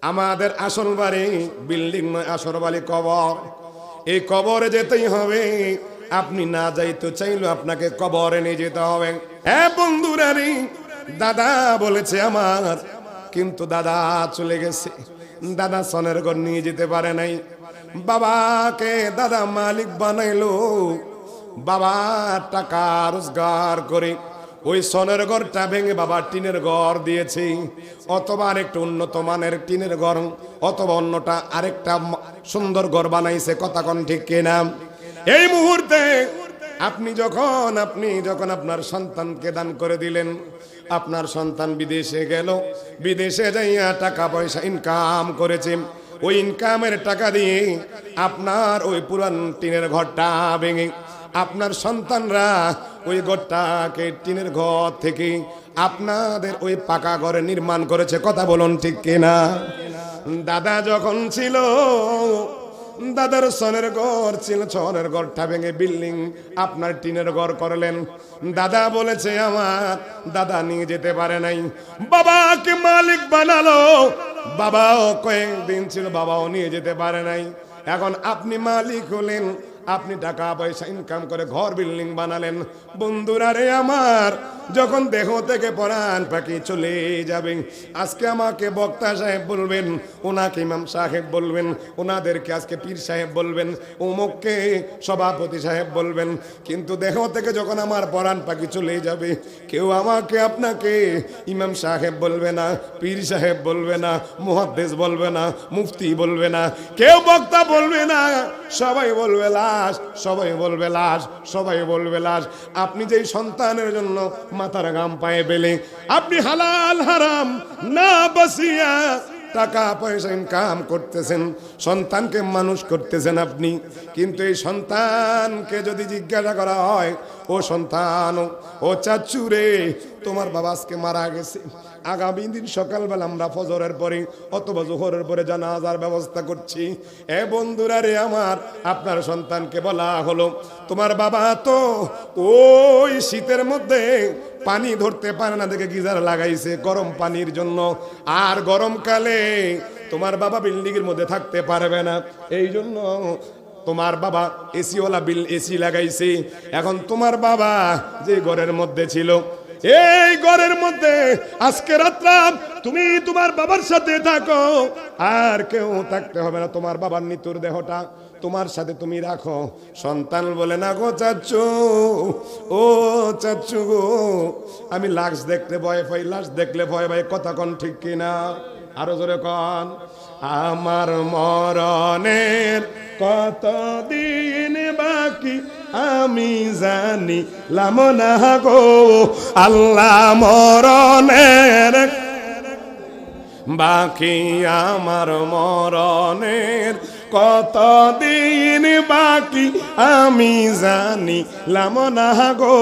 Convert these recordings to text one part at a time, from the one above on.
আমাদের আসল বাড়ি বিল্ডিং নয়, আসল বাড়ি কবর। এই কবরে যেতেই হবে। আপনি না যাইতে চাইলেও আপনাকে কবরে নিয়ে যেতে হবে। হ্যাঁ বন্ধুরা রে, দাদা বলেছে আমার, কিন্তু দাদা চলে গেছে। দাদা সনের ঘর নিয়ে যেতে পারে নাই। বাবাকে দাদা মালিক বানাইলো। বাবা টাকা রোজগার করে ওই সোনার ঘরটা ভেঙে বাবা টিনের ঘর দিয়েছে, অথবা আরেকটা উন্নত মানের টিনের ঘর, অথবা অন্যটা আরেকটা সুন্দর ঘর বানাইছে। কথা কোন ঠিক কিনা? এই মুহূর্তে আপনি যখন আপনার সন্তানকে দান করে দিলেন, আপনার সন্তান বিদেশে গেল, বিদেশে যাইয়া টাকা পয়সা ইনকাম করেছে। ওই ইনকামের টাকা দিয়ে আপনার ওই পুরান টিনের ঘরটা ভেঙে আপনার সন্তানরা ওই ঘরটাকে টিনের ঘর থেকে আপনাদের ওই পাকা ঘরে নির্মাণ করেছে। কথা বলুন ঠিক কিনা? দাদা যখন ছিল, দাদার সনের ঘর ছিল, সনের ঘরটা ভেঙে বিল্ডিং আপনার টিনের ঘর করলেন। দাদা বলেছে আমার, দাদা নিয়ে যেতে পারে নাই। বাবাকে মালিক বানালো। বাবাও কয়েকদিন ছিল, বাবাও নিয়ে যেতে পারে নাই। এখন আপনি মালিক হলেন, আপনি টাকা পয়সা ইনকাম করে ঘর বিল্ডিং বানালেন। বন্ধুরা রে আমার, যখন দেহ থেকে পরাণ পাখি চলে যাবে, আজকে আমাকে বক্তা সাহেব বলবেন, ওনাকে ইমাম সাহেব বলবেন, ওনাদেরকে আজকে পীর সাহেব বলবেন, অমুককে সভাপতি সাহেব বলবেন। কিন্তু দেহ থেকে যখন আমার পরাণ পাখি চলে যাবে, কেউ আমাকে আপনাকে ইমাম সাহেব বলবে না, পীর সাহেব বলবে না, মুহাদ্দিস বলবে না, মুফতি বলবে না, কেউ বক্তা বলবে না। সবাই বলবে লাশ, সবাই বলবে লাশ, সবাই বলবে লাশ। আপনি যেই সন্তানের জন্য মাথার ঘাম পায়ে বেলে আপনি হালাল হারাম না বাসিয়া টাকা পয়সা ইনকাম করতেছেন, সন্তানকে মানুষ করতেছেন আপনি। কিন্তু এই সন্তানকে যদি জিজ্ঞাসা করা হয়, ও সন্তান, ও চাচু রে, তোমার বাবা আজকে মারা গেছে, আগামী দিন সকালবেলা আমরা ফজরের পরে অথবা জোহরের পরে জানাজার ব্যবস্থা করছি। এ বন্ধুরা রে আমার, আপনার সন্তানকে বলা হলো, তোমার বাবা তো ওই শীতের মধ্যে পানি ধরতে পারে না দেখে গিজার লাগাইছে গরম পানির জন্য, আর গরমকালে তোমার বাবা বিল্ডিং এর মধ্যে থাকতে পারবে না, এই জন্য তোমার বাবা এসিওয়ালা এসি লাগাইছে। এখন তোমার বাবা যে ঘরের মধ্যে ছিল, এই ঘরের মধ্যে আজকে রাত্রা তুমি তোমার বাবার সাথে থাকো, আর কেউ থাকতে হবে না। তোমার বাবার মৃত্যুর দেহটা তোমার সাথে তুমি রাখো। সন্তান বলে, না গো চাচ্চু, ও চাচ্চু গো, আমি লাশ দেখতে ভয় পাই, লাশ দেখলে ভয় পাই। কথা কোন ঠিক কিনা? আরো জোরে কন। আমার মরণের কতদিন বাকি আমি জানি লামনা গো, আল্লাহ মরণের বাকি, আমার মরণের কতদিন বাকি আমি জানি লামনা গো,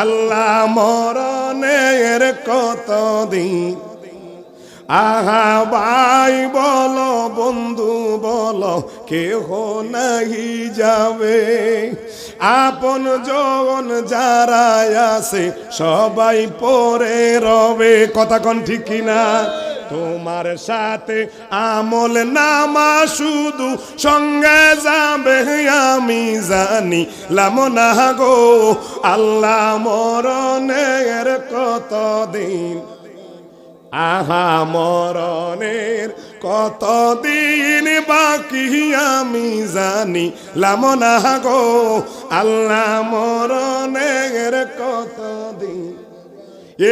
আল্লাহ মরণের কতদিন। আহা ভাই বলো, বন্ধু বলো, কেহ নাহি যাবে, আপন জন যারা আছে সবাই পরে রবে। কথা কোন ঠিক কিনা? তোমার সাথে আমল নামা শুধু সঙ্গে যাবে আমি জানি লামনা গো, আল্লাহ মরণের কতদিন। আহা মরণের কতদিন বাকি আমি জানি লামনা গো, আল্লাহ মরণের কতদিন।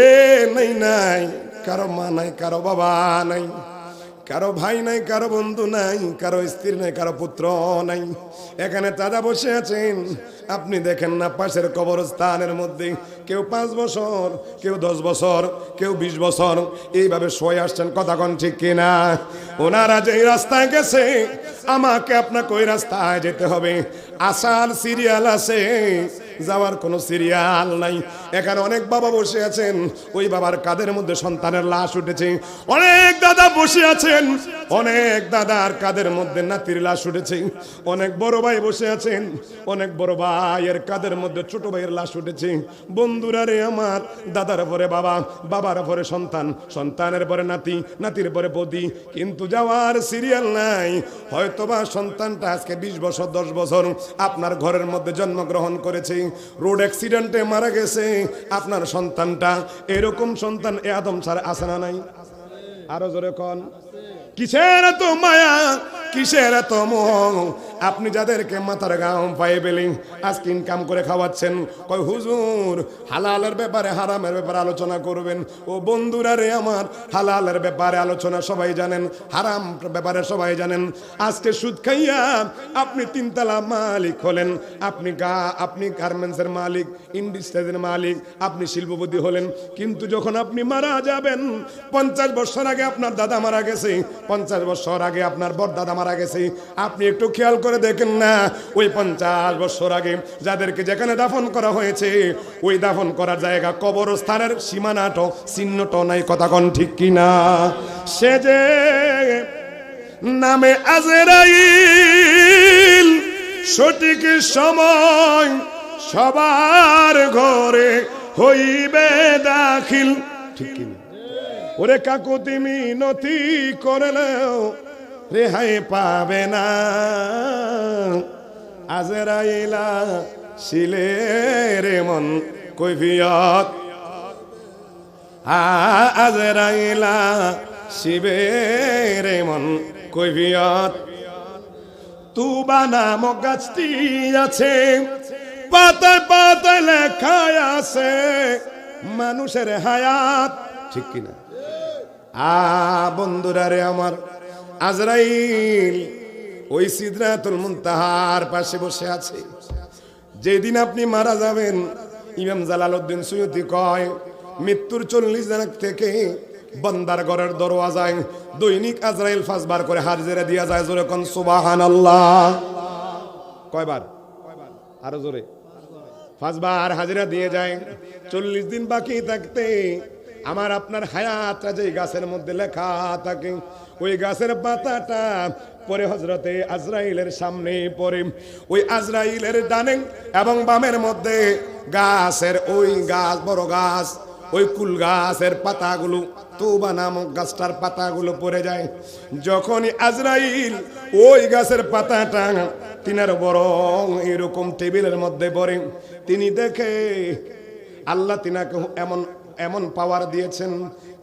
এ নাই নাই, কারো মা নাই, কারো বাবা নাই, কারো ভাই নাই, কারো বন্ধু নাই, কারো স্ত্রী নাই, কারো পুত্র নাই। এখানে দাদা বসে আছেন, আপনি দেখেন না পাশের কবরস্থানের মধ্যে কেউ 5 বছর, কেউ 10 বছর, কেউ 20 বছর এইভাবে শুয়ে আসছেন। কথা কোন ঠিক কিনা? ওনারা যে রাস্তায় গেছে, আমাকে আপনাকে ওই রাস্তায় যেতে হবে। আসার সিরিয়াল আছে, যাওয়ার কোনো সিরিয়াল নাই। এখানে অনেক বাবা বসে আছেন, ওই বাবার কাঁধের মধ্যে সন্তানের লাশ উঠেছে। অনেক দাদা বসে আছেন, অনেক দাদার কাঁধের মধ্যে নাতির লাশ উঠেছে। অনেক বড় ভাই বসে আছেন, অনেক বড় ভাইয়ের কাঁধের মধ্যে ছোট ভাইয়ের লাশ উঠেছে। বন্ধুরা রে আমার, দাদার পরে বাবা, বাবার পরে সন্তান, সন্তানের পরে নাতি, নাতির পরে বৌদি, কিন্তু যাওয়ার সিরিয়াল নাই। হয়তোবা সন্তানটা আজকে 20 বছর 10 বছর আপনার ঘরের মধ্যে জন্মগ্রহণ করেছে, রোড অ্যাক্সিডেন্টে মারা গেছে আপনার সন্তানটা। এরকম সন্তান এ আদম ছাড়া আছে না নাই? আরো জোরে কোন, কিসের এত মায়া, কিসের এত মোহ? আপনি যাদেরকে মাথার গাম পায়ে বেলি আজকে ইনকাম করে খাওয়াচ্ছেন, কয় হুজুর হালালের ব্যাপারে হারামের ব্যাপারে আলোচনা করবেন। ও বন্ধুরা রে আমার, হালালের ব্যাপারে আলোচনা সবাই জানেন, হারাম ব্যাপারে সবাই জানেন। আজকে সুদ খাইয়া আপনি 3 তলা মালিক হলেন, আপনি গার্মেন্টসের মালিক, ইন্ডাস্ট্রিজের মালিক, আপনি শিল্পপতি হলেন, কিন্তু যখন আপনি মারা যাবেন, 50 বছর আগে আপনার দাদা মারা গেছে, 50 বছর আগে আপনার বড়দাদা মারা গেছে, আপনি একটু খেয়াল করে দেখেন না, ওই 50 বছর আগে যাদেরকে যেখানে দাফন করা হয়েছে, ওই দাফন করার জায়গা কবরস্থানের সীমানাটো চিহ্নটো নাই, কথা কোন ঠিক কিনা? সে যে নামে আজরাইল, সঠিক সময় সবার ঘরে হইবে দাখিল, ঠিক কিনা? ওরে কাকুতি মিনতি করলেও রেহাই পাবে না, আজরাইলা শিলের মন কৈফিয়ত, আজরাইলা শিবের মন কৈফিয়ত। তুবা নামক গাছটি আছে, পাতায় পাতায় লেখা আছে মানুষের হায়াত, ঠিক কিনা? বন্ধুরা রে আমার, আজরাইল ওই সিদরাতুল মুনতাহার পাশে বসে আছে। যেদিন আপনি মারা যাবেন, ইমাম জালালউদ্দিন সুয়ুতি কয়, মৃত্যুর 40 দিন থেকে বান্দার ঘরের দরওয়াজায় দৈনিক আজরাইল 5 বার করে হাজিরা দিয়া যায়। জোরে কোন সুবহানাল্লাহ। কয়বার? আরো জোরে। 5 বার হাজিরা দিয়ে যায়। 40 দিন বাকি থাকতে আমার আপনার হায়াতটা যে গাছের মধ্যে লেখা থাকে, ওই গাছের পাতাটা পরে হযরতে আজরাইলের সামনে পড়ে। ওই আজরাইলের ডানে এবং বামের মধ্যে গাছের ওই গাছ, বড় গাছ, ওই কুল গাছের পাতাগুলো, তুবা নামক গাছটার পাতাগুলো পড়ে যায়। যখনই আজরাইল ওই গাছের পাতাটা তিনার বড় এরকম টেবিলের মধ্যে পড়ে, তিনি দেখে আল্লাহ তিনাকে এমন পাওয়ার দিয়েছেন,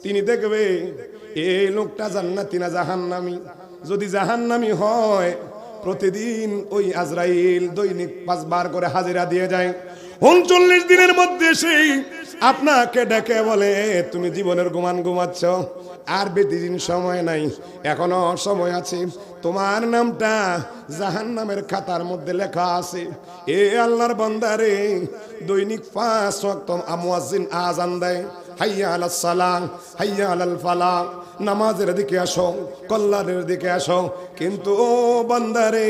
তিনি দেখবে এই লোকটা জান্নাতি না জাহান্নামী। যদি জাহান্নামী হয়, প্রতিদিন ওই আজরাইল দৈনিক 5 বার করে হাজিরা দিয়ে যায়। 39 দিনের মধ্যে সেই আপনাকে ডেকে বলে, তুমি জীবনের গুমান ঘুমাচ্ছ, আর বেশি দিন সময় নাই, এখনো সময় আছে, তোমার নামটা জাহান্নামের খাতার মধ্যে লেখা আছে। এ আল্লাহর বান্দারে, দৈনিক 5 ওয়াক্ত মুয়াজ্জিন আযান দেয়, হাইয়া আলাস সালাহ, হাইয়া আলাল ফালাহ, নামাজের দিকে আসো, কল্যাণের দিকে আসো, কিন্তু ও বান্দারে,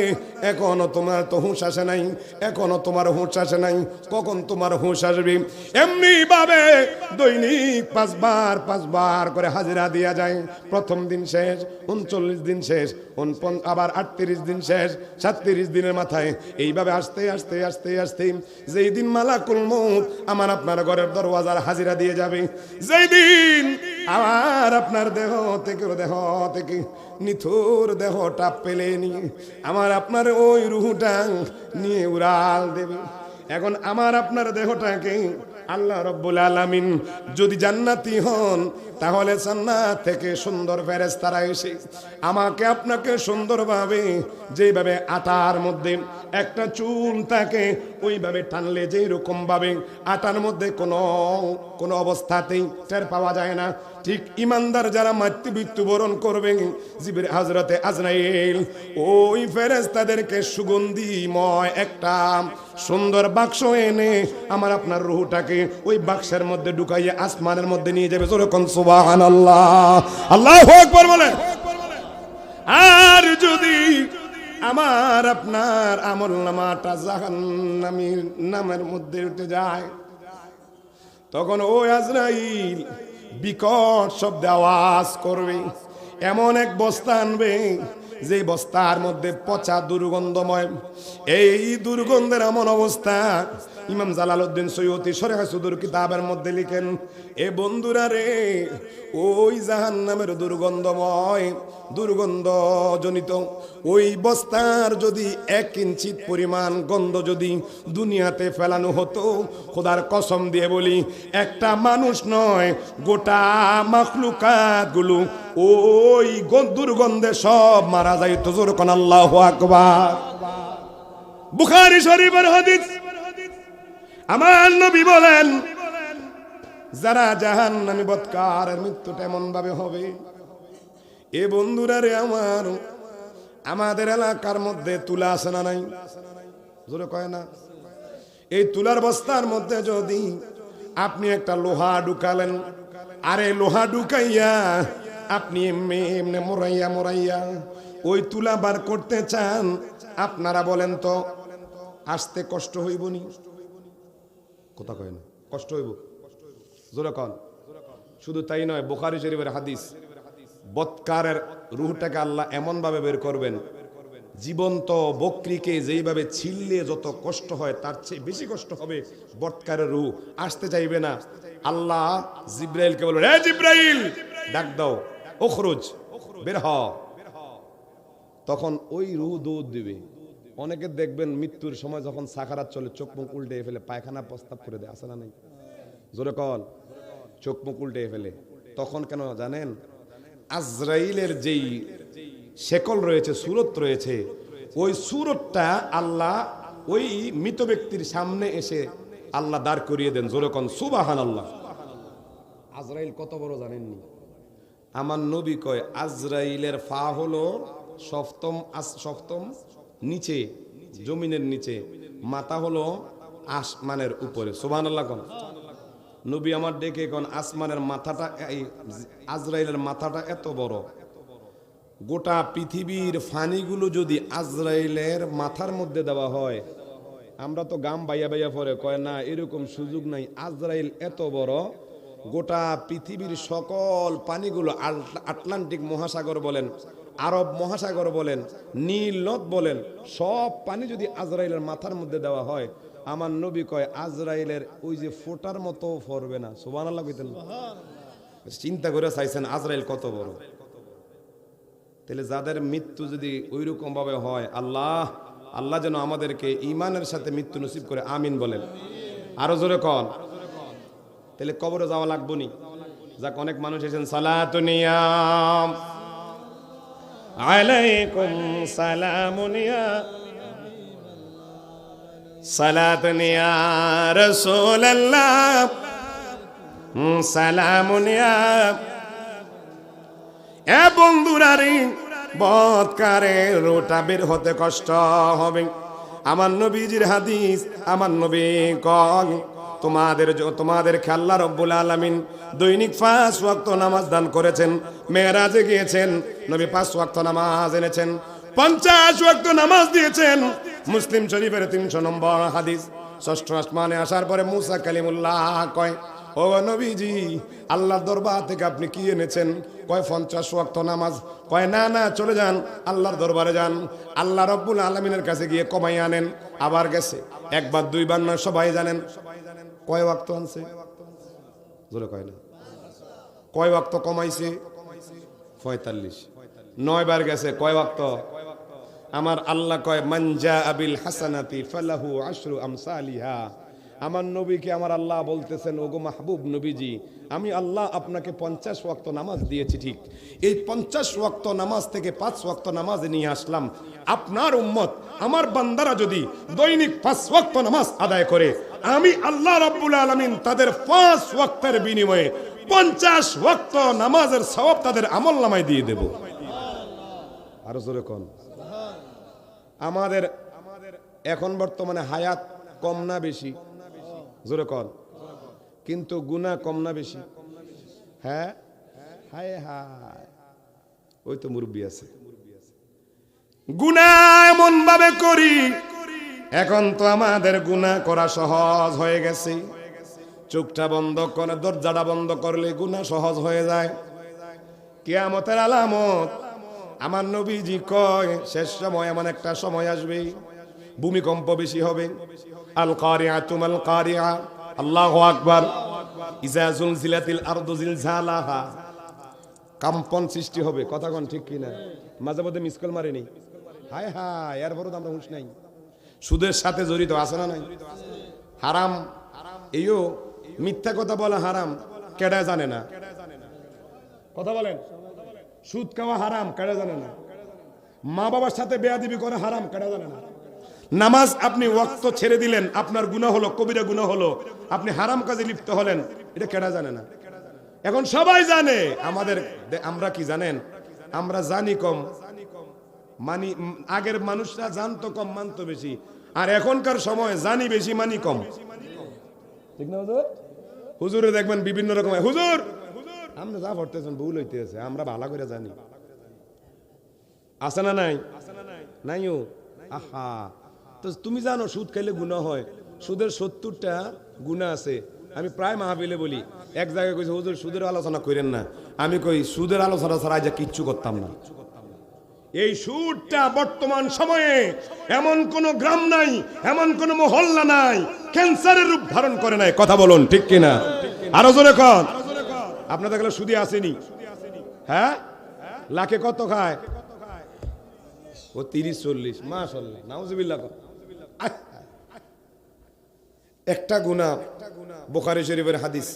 এখনো তোমার তো হুঁশ আসে নাই, এখনো তোমার হুঁশ আসে নাই। কখন তোমার হুঁশ আসবে? এমনি ভাবে দৈনিক 5 বার করে হাজিরা দিয়া যায়। প্রথম দিন শেষ, 39 দিন শেষ, আবার 38 দিন শেষ, 37 দিনের মাথায়, এইভাবে আসতে আসতে আসতে আসতে যেই দিন মালাকুল মউত আমার আপনার ঘরের দরওয়াজার হাজিরা দিয়ে যাবে, যেই দিন আমার আপনার দেহ থেকে নিথুর দেহটা পেলে নিয়ে আমার আপনার ওই রুহটা নিয়ে উড়াল দেবে। এখন আমার আপনার দেহটাকে আল্লাহ রাব্বুল আলামিন যদি জান্নাতি হন, তাহলে জান্নাত থেকে সুন্দর ফেরেশতারা এসে আমাকে আপনাকে সুন্দরভাবে, যেভাবে আটার মধ্যে একটা চুল থাকে ওইভাবে টানলে যেই রকম ভাবে আটার মধ্যে কোনো অবস্থাতেই টের পাওয়া যায় না, ঠিক ইমানদার যারা মৃত্যুবরণ করবে, জিবরিল হযরতে আজরাইল ওই ফেরেশতাদেরকে সুগন্ধিময় একটা সুন্দর বাক্স এনে আমার আপনার রূহটাকে ওই বাক্সের মধ্যে ঢুকাইয়ে আসমানের মধ্যে নিয়ে যাবে। যেরকম সুবহানাল্লাহ, আল্লাহু আকবার বলেন। আর যদি আমার আপনার আমল নামাটা জাহান্নামীর নামের মধ্যে উঠে যায়, তখন ও আজরাইল বিকট শব্দে আওয়াজ করবে, এমন এক বস্তা আনবে যে বস্তার মধ্যে পচা দুর্গন্ধময়। এই দুর্গন্ধের এমন অবস্থা, ইমাম জালালউদ্দিন সৈয়দী শরহ সুদূর কিতাবের মধ্যে লিখেন, এ বন্ধুরা রে, ওই জাহান্নামের দুর্গন্ধময় দুর্গন্ধজনিত ওই বস্তার যদি 1 ইঞ্চি পরিমাণ গন্ধ যদি দুনিয়াতে ফেলানো হতো, খোদার কসম দিয়ে বলি একটা মানুষ নয়, গোটা মাখলুকাত গুলো ওই দুর্গন্ধে সব মারা যাইত। জোরে কোন আল্লাহু আকবার। বুখারী শরীফের হাদিস, আমার নবী বলেন, যারা জাহান্নামী বৎকারের মৃত্যুটা এমন ভাবে হবে। এ বন্ধুরা রে আমার, আমাদের এলাকার মধ্যে তুলা আছে না নাই? জোরে কয় না? এই তুলার বস্তার মধ্যে যদি আপনি একটা লোহা ঢুকালেন, আরে লোহা ঢুকাইয়া আপনি এমনি মোরাইয়া মোরাইয়া ওই তুলা বার করতে চান, আপনারা বলেন তো আসতে কষ্ট হইব নি? কথা কয় না, কষ্ট হইব? জোরে কন। শুধু তাই নয়, বুখারী শরীফের হাদিস, বৎকারের রূহটাকে আল্লাহ এমন ভাবে বের করবেন, জীবন্ত বকরিকে যেইভাবে ছিললে যত কষ্ট হয় তার চেয়ে বেশি কষ্ট হবে বৎকারের রূহ। আসতে চাইবে না। আল্লাহ জিব্রাইলকে বলল, হে জিব্রাইল, ডাক দাও, উখরুজ, বের হ। তখন ওই রূহ দৌড় দিবে। অনেকে দেখবেন মৃত্যুর সময় যখন সাকারাত চলে, চোখ মুখ উল্টে ফেলে, পায়খানা প্রস্তাব করে দেয়, আছে না নাই? জোরে কন। চোখ মুখ উল্টে ফেলে। তখন কেন জানেন? আজরাইলের যেই শেকল রয়েছে, সুরত রয়েছে, ওই সুরতটা আল্লাহ ওই মৃত ব্যক্তির সামনে এসে আল্লাহ দাঁড় করিয়ে দেন। জোরে কন সুবহানাল্লাহ। আজরাইল কত বড় জানেননি? আমার নবী কয়, আজরাইলের ফা হলো সপ্তম নিচে, জমিনের নিচে, মাথা হলো আসমানের উপরে। সুবহানাল্লাহ কোন। নবী আমার ডেকে কোন, আসমানের মাথাটা, এই আজরাইলের মাথাটা এত বড়, গোটা পৃথিবীর ফানিগুলো যদি আজরাইলের মাথার মধ্যে দেওয়া হয়, আমরা তো গাম বাইয়া বাইয়া পরে, কয় না এরকম সুযোগ নাই। আজরাইল এত বড়, গোটা পৃথিবীর সকল পানিগুলো, আটলান্টিক মহাসাগর বলেন, আরব মহাসাগর বলেন, নীল নদ বলেন, সব পানি যদি আজরাইলের মাথার মধ্যে দেওয়া হয়, আমার নবী কয় আজরাইলের ওই যে ফোটার মতো পড়বে না। সুবহানাল্লাহ কইতেন। চিন্তা করে চাইছেন আজরাইল কত বড়। তাহলে যাদের মৃত্যু যদি ওই রকম ভাবে হয়, আল্লাহ যেন আমাদেরকে ঈমানের সাথে মৃত্যু নসিব করে, আমিন বলেন। আরো জোরে কন। তাহলে কবরে যাওয়া লাগবো নি? যাক, অনেক মানুষ এসেছেন, সালাতুনিয়াম আলাইকুম সালামুনিয়া সালাতুনিয়া রাসূলুল্লাহ সালামুনিয়া। এ বন্ধুরা রে, বৎকারের রোটা বের হতে কষ্ট হবে। আমার নবীজির হাদিস, আমার নবী কয়, তোমাদেরকে আল্লাহ রাব্বুল আলামিন দৈনিক 5 ওয়াক্ত নামাজ দান করেছেন। মেরাজে গিয়েছেন, নবী 5 ওয়াক্ত নামাজ এনেছেন, 50 ওয়াক্ত নামাজ দিয়েছেন। মুসলিম শরীফের 300 নম্বর হাদিস। ষষ্ঠ আসমানে আসার পরে মুসা কালিমুল্লাহ কয়, ও নবীজি, আল্লাহর দরবার থেকে আপনি কি এনেছেন? কয় 50 ওয়াক্ত নামাজ। কয় না না, চলে যান, আল্লাহর দরবারে যান, আল্লাহ রাব্বুল আলামিনের কাছে গিয়ে কমাই আনেন। আবার গেছে, একবার দুইবার নয়, সবাই জানেন। কয় ওয়াক্ত আনছে? জোরে কয় না। কয় ওয়াক্ত কমাইছে? 45। 9 বার গেছে। কয় ওয়াক্ত? আমার আল্লাহ কয়, মান জাআ বিল হাসানাতি ফালাহু আশরু আমসালিহা। আমার নবীকে আমার আল্লাহ বলতেছেন, ওগো মাহবুব নবীজি, আমি আল্লাহ আপনাকে 50 ওয়াক্ত নামাজ দিয়েছি, ঠিক এই 50 ওয়াক্ত নামাজ থেকে 5 ওয়াক্ত নামাজ নিয়ে আসলাম। আপনার উম্মত, আমার বান্দারা যদি দৈনিক 5 ওয়াক্ত নামাজ আদায় করে, আমি আল্লাহ রাব্বুল আলামিন তাদের 5 ওয়াক্তের বিনিময়ে 50 ওয়াক্ত নামাজের সওয়াব তাদের আমলনামায় দিয়ে দেব। আরো জোরে কোন। আমাদের এখন বর্তমানে হায়াত কম না বেশি? জোরে কন। কিন্তু গুনাহ কম না বেশি? হ্যাঁ, হায় হায়, ওই তো মুরব্বী আছে। গুনাহ এমন ভাবে করি, এখন তো আমাদের গুনাহ করা সহজ হয়ে গেছে। চোখটা বন্ধ করে দরজাটা বন্ধ করলে গুনাহ সহজ হয়ে যায়। কিয়ামতের আলামত আমার নবীজি কয় শেষ সময় এমন একটা সময় আসবে ভূমিকম্প বেশি হবে। আল কারিআতু মাল কারিআ, আল্লাহু আকবার। ইজা জুলজিলাতিল আরদু জিলজালাহা, কম্পন সৃষ্টি হবে। কথা কোন ঠিক কিনা? মাঝে মধ্যে মিস কল মারেনি, হায় হায়, এরপরও তো আমরা হুঁশ নাই। সুদের সাথে জড়িত আছে না নাই? হারাম, এইও মিথ্যা কথা বলা হারাম, কেডা জানে না? কথা বলেন, সুদ খাওয়া হারাম, কেডা জানে না? মা বাবার সাথে বেয়াদবি করে হারাম, কেডা জানে না? নামাজ আপনি ওয়াক্ত ছেড়ে দিলেন, আপনার গুনাহ হলো, কবিরা গুনাহ হলো, আপনি হারাম কাজে লিপ্ত হলেন, এটা কেডা জানে না? এখন সবাই জানে। আমরা কি জানেন? আমরা জানি কম, মানি। আগের মানুষরা জানতো কম, মানতো বেশি। আর এখনকার সময় জানি বেশি, মানি কম। ঠিক না হুজুর? হুজুরে দেখবেন বিভিন্ন রকম, হুজুর আমরা যা পড়তেছেন ভুল হইতেছে, আমরা ভালো করে জানি। আছে না নাই? নাইও। আহা, তো তুমি জানো সুদ খাইলে গুনাহ হয়। সুদের 70টা গুনাহ আছে। আমি প্রায় মাহফিলে বলি, এক জায়গায় কইছে হুজুর সুদের আলোচনা করেন না। আমি কই সুদের আলোচনা ছাড়া আজ কিচ্ছু করতাম না। এই সুদটা বর্তমান সময়ে এমন কোন গ্রাম নাই, এমন কোন মহল্লা নাই ক্যান্সারের রূপ ধারণ করে নাই। কথা বলুন ঠিক কিনা? আরো জোরে কন। আপনাদের গেলে সুদী আসেনি? হ্যাঁ, লাখে কত খায়? ও 30-40। মাশাআল্লাহ, নাউজুবিল্লাহ। একটা গুনাহ, বুখারী শরীফের হাদিস,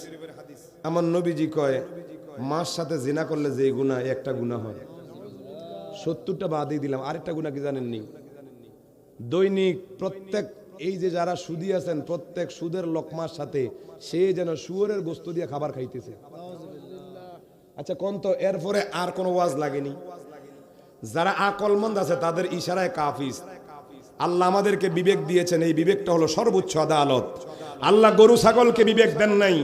আমার নবীজি কয় মার সাথে জিনা করলে যে গুনাহ, একটা গুনাহ হয়। 70টা বাদই দিলাম। আরেকটা গুনাহ কি জানেননি? দৈনিক প্রত্যেক এই যে যারা সুদী আছেন, প্রত্যেক সুদের লোকমার সাথে সে যেন শুয়োরের গোশত দিয়ে খাবার খাইতেছে। আচ্ছা কোন তো, এরপরে আর কোনো ওয়াজ লাগেনি? যারা আকলমন্দ আছে তাদের ইশারায় কাফিস। আল্লাহ আমাদেরকে বিবেক দিয়েছেন, এই বিবেকটা হলো সর্বোচ্চ আদালত। আল্লাহ গরু ছাগলকে বিবেক দেন নাই,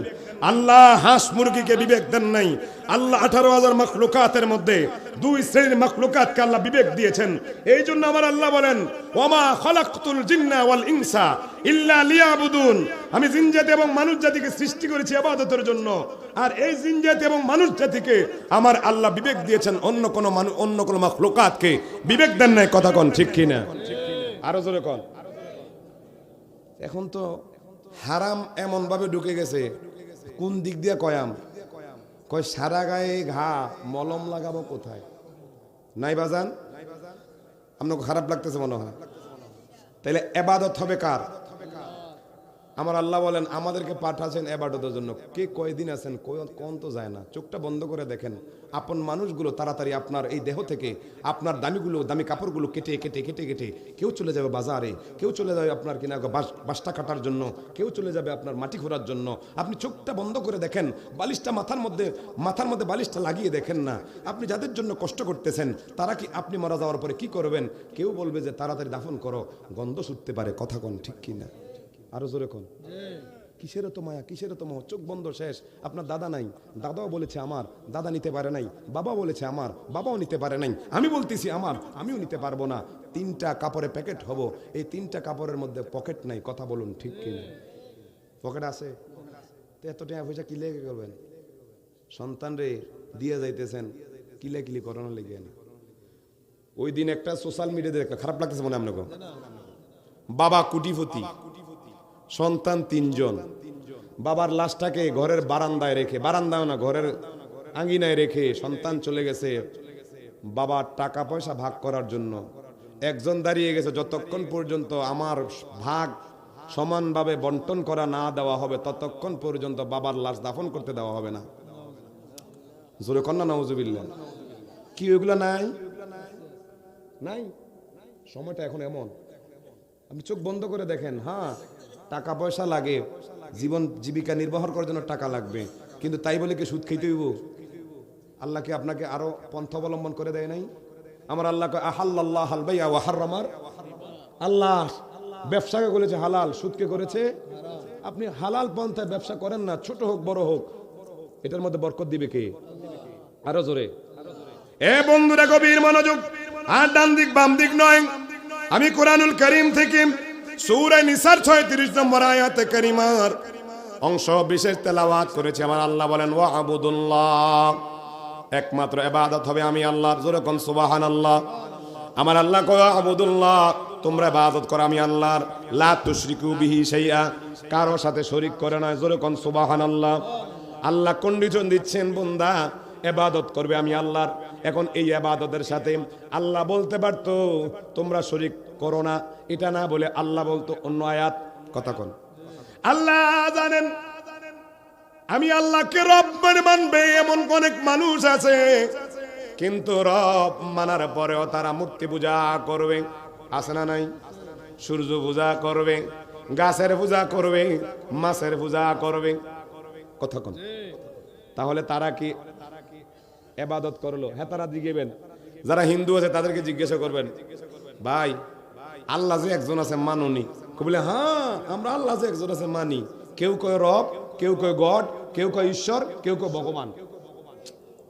আল্লাহ হাঁস মুরগিকে বিবেক দেন নাই। আল্লাহ 18,000 মাখলুকাতের মধ্যে 2 শ্রেণীর মাখলুকাতকে আল্লাহ বিবেক দিয়েছেন। এই জন্য আমার আল্লাহ বলেন, ওয়ামা খালাকতুল জিন্না ওয়াল ইনসা ইল্লা লিয়াবুদুন, আমি জিন জাতি এবং মানুষ জাতিকে সৃষ্টি করেছি ইবাদতের জন্য। আর এই জিন জাতি এবং মানুষ জাতিকে আমার আল্লাহ বিবেক দিয়েছেন, অন্য কোনো মাখলুকাতকে বিবেক দেন নাই। কথা কোন ঠিক কিনা? আরো জোরে কোন। এখন তো হারাম এমন ভাবে ঢুকে গেছে, কোন দিক দিয়ে কয়াম কয় সারা গায়ে ঘা, মলম লাগাবো কোথায়? নাই বাজান? আপনাকে খারাপ লাগতেছে মনে হয়? তাইলে ইবাদত হবে কার? আমার আল্লাহ বলেন আমাদেরকে পাঠাচ্ছেন ইবাদতের জন্য। কে কয়দিন আছেন কোন তো যায় না। চোখটা বন্ধ করে দেখেন, আপন মানুষগুলো তাড়াতাড়ি আপনার এই দেহ থেকে আপনার দামি কাপড়গুলো কেটে কেটে কেটে কেটে কেউ চলে যাবে বাজারে, কেউ চলে যাবে আপনার কিনা বাসটা কাটার জন্য, কেউ চলে যাবে আপনার মাটি খোঁড়ার জন্য। আপনি চোখটা বন্ধ করে দেখেন, বালিশটা মাথার মধ্যে বালিশটা লাগিয়ে দেখেন না। আপনি যাদের জন্য কষ্ট করতেছেন তারা কি আপনি মারা যাওয়ার পরে কি করবেন? কেউ বলবে যে তাড়াতাড়ি দাফন করো, গন্ধ ছুটতে পারে। কথা কোন ঠিক কিনা? আরো জোরে কোন। কিসের তো মায়া, কিসের তো মোহ? চোখ বন্ধ, শেষ। আপনার দাদা নাই, দাদাও বলেছে আমার, দাদা নিতে পারে নাই। বাবা বলেছে আমার, বাবাও নিতে পারে নাই। আমি বলতেছি আমার, আমিও নিতে পারবো না। 3টা কাপড়ে প্যাকেট হবো, এই 3টা কাপড়ের মধ্যে পকেট নাই। কথা বলুন ঠিক কিনা? পকেট আছে তো এত টাকা পয়সা কি লেগে করবেন? সন্তান রে দিয়ে যাইতেছেন কিলাকিলি করানোর লেগে না। ওই দিন একটা সোশ্যাল মিডিয়াতে দেখলাম, খারাপ লাগতেছে মনে আপনাকে। বাবা কোটিপতি, সন্তান 3 জন। বাবার লাশটাকে ঘরের বারান্দায় রেখে, বারান্দায় না ঘরের আঙ্গিনায় রেখে সন্তান চলে গেছে বাবার টাকা পয়সা ভাগ করার জন্য। একজন দাঁড়িয়ে গেছে, যতক্ষণ পর্যন্ত আমার ভাগ সমানভাবে বন্টন করা না দেওয়া হবে ততক্ষণ পর্যন্ত বাবার লাশ দাফন করতে দেওয়া হবে না। জোরে কন্যা নাউজুবিল্লাহ। কি ওইগুলো নাই? নাই। সময়টা এখন এমন, আপনি চোখ বন্ধ করে দেখেন। হ্যাঁ, টাকা পয়সা লাগে, জীবন জীবিকা নির্বাহ করার জন্য টাকা লাগবে, কিন্তু তাই বলে কি সুদ খাইতে হইব? আল্লাহ কি আপনাকে আরো পন্থা অবলম্বন করে দেয় নাই? আমার আল্লাহ আহাল্লাল্লাহ আল বাইআ ওয়া হারামার, আল্লাহ ব্যবসাকে করেছে হালাল, সুদকে করেছে। আপনি হালাল পন্থায় ব্যবসা করেন না, ছোট হোক বড় হোক, এটার মধ্যে বরকত দিবে কে? আরো জোরে। এ বন্ধুরা গভীর মনোযোগ, আর ডান দিক বাম দিক নয়। আমি কোরআনুল কারীম থেকে সূরা নিসার 36 নম্বর আয়াতে কারিমার অংশ বিশেষ তেলাওয়াত করেছি। আমার আল্লাহ বলেন ওয়াবুদুল্লাহ, একমাত্র ইবাদত হবে আমি আল্লাহর। জোরে কোন সুবহানাল্লাহ। আমার আল্লাহ কয় আবুদুল্লাহ, তোমরা ইবাদত করো আমি আল্লাহর। লা তুশরিকু বিহি শাইআ, কারো সাথে শরীক করে না। জোরে কোন সুবহানাল্লাহ। আল্লাহ কন্ডিশন দিচ্ছেন, বান্দা ইবাদত করবে আমি আল্লাহর। এখন এই ইবাদতের সাথে আল্লাহ বলতে পারতো তোমরা শরীক করো না, এটা না বলে আল্লাহ বলতো অন্য আয়াত। কথা কোন আল্লাহ জানেন আমি আল্লাহকে রব মানবে এমন অনেক মানুষ আছে, কিন্তু রব মানার পরেও তারা মূর্তি পূজা করবে। আছে না নাই? সূর্য পূজা করবে, গাছের পূজা করবে, মাছের পূজা করবে। কথা কোন তাহলে তারা কি ইবাদত করলো? হ্যাঁ, তারা জিজ্ঞেবেন। যারা হিন্দু আছে তাদেরকে জিজ্ঞাসা করবেন, ভাই আল্লাহ যে একজন আছে মানুনি? বলে হ্যাঁ, আমরা আল্লাহ যে একজন আছে মানি। কেউ কয় রব, কেউ কয় গড, কেউ কয় ঈশ্বর, কেউ কয় ভগবান।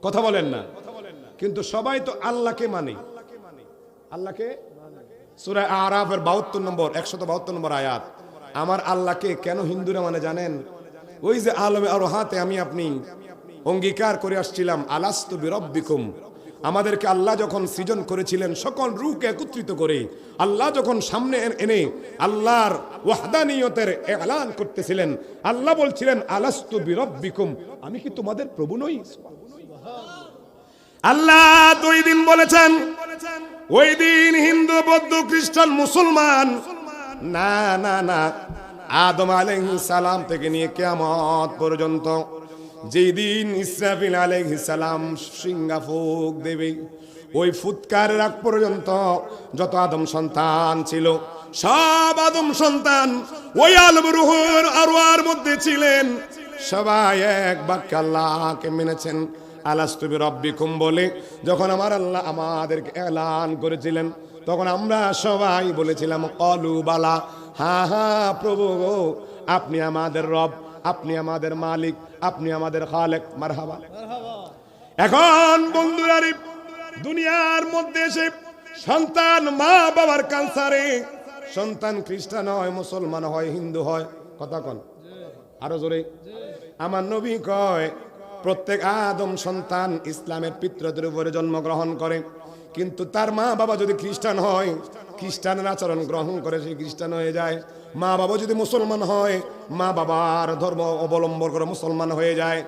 কথা বলেন না? কিন্তু সবাই তো আল্লাহকে মানে। আল্লাহকে সূরা আরাফের 72 নম্বর 172 নম্বর আয়াত। আমার আল্লাহকে কেন হিন্দুরা মানে জানেন? ওই যে আলমে আরোহাতে আমি আপনি অঙ্গীকার করে আসছিলাম, আলাস্তু বিরব্বিকুম। আমাদেরকে আল্লাহ যখন সৃজন করেছিলেন সকল রূহকে একত্রিত করে, আল্লাহ যখন সামনে এনে আল্লাহর ওয়াহদানিয়তের এলান করতেছিলেন, আল্লাহ বলছিলেন আলাস্তু বিরব্বিকুম, আমি কি তোমাদের প্রভু নই? আল্লাহ 2 দিন বলেছেন। ওই দিন হিন্দু, বৌদ্ধ, খ্রিস্টান, মুসলমান না না না, আদম আলাইহিস সালাম থেকে নিয়ে কিয়ামত পর্যন্ত, যেই দিন ইসরাফিল আলাইহিস সালাম সিংহা ফুঁক দেবে, ওই ফুৎকার রাগ পর্যন্ত যত আদম সন্তান ছিল, সব আদম সন্তান ওই আলম রূহের আরওয়ার মধ্যে ছিলেন। সবাই এক বাক্যে আল্লাহকে মেনেছেন। আলাস্তু বিরব্বিকুম বলে যখন আমার আল্লাহ আমাদেরকে এলান করেছিলেন, তখন আমরা সবাই বলেছিলাম ক্বালু বালা, হ্যাঁ হ্যাঁ প্রভু গো, আপনি আমাদের রব, আপনি আমাদের মালিক, আপনি আমাদের খালেক। মারহাবা। এখন বন্ধুরা, দুনিয়ার মধ্যে এসে সন্তান মা বাবার কালচারে, সন্তান খ্রিস্টান হয়, মুসলমান হয়, হিন্দু হয়। কথা কন আরো জোরে। আমার নবী কয় প্রত্যেক আদম সন্তান ইসলামের পিতৃত্বের উপরে জন্মগ্রহণ করে, কিন্তু তার মা বাবা যদি খ্রিস্টান হয়, খ্রিস্টানের আচরণ গ্রহণ করে সে খ্রিস্টান হয়ে যায়। মা বাবা যদি মুসলমান হয়, মা বাবার ধর্ম অবলম্বন করে মুসলমান হয়ে যায়।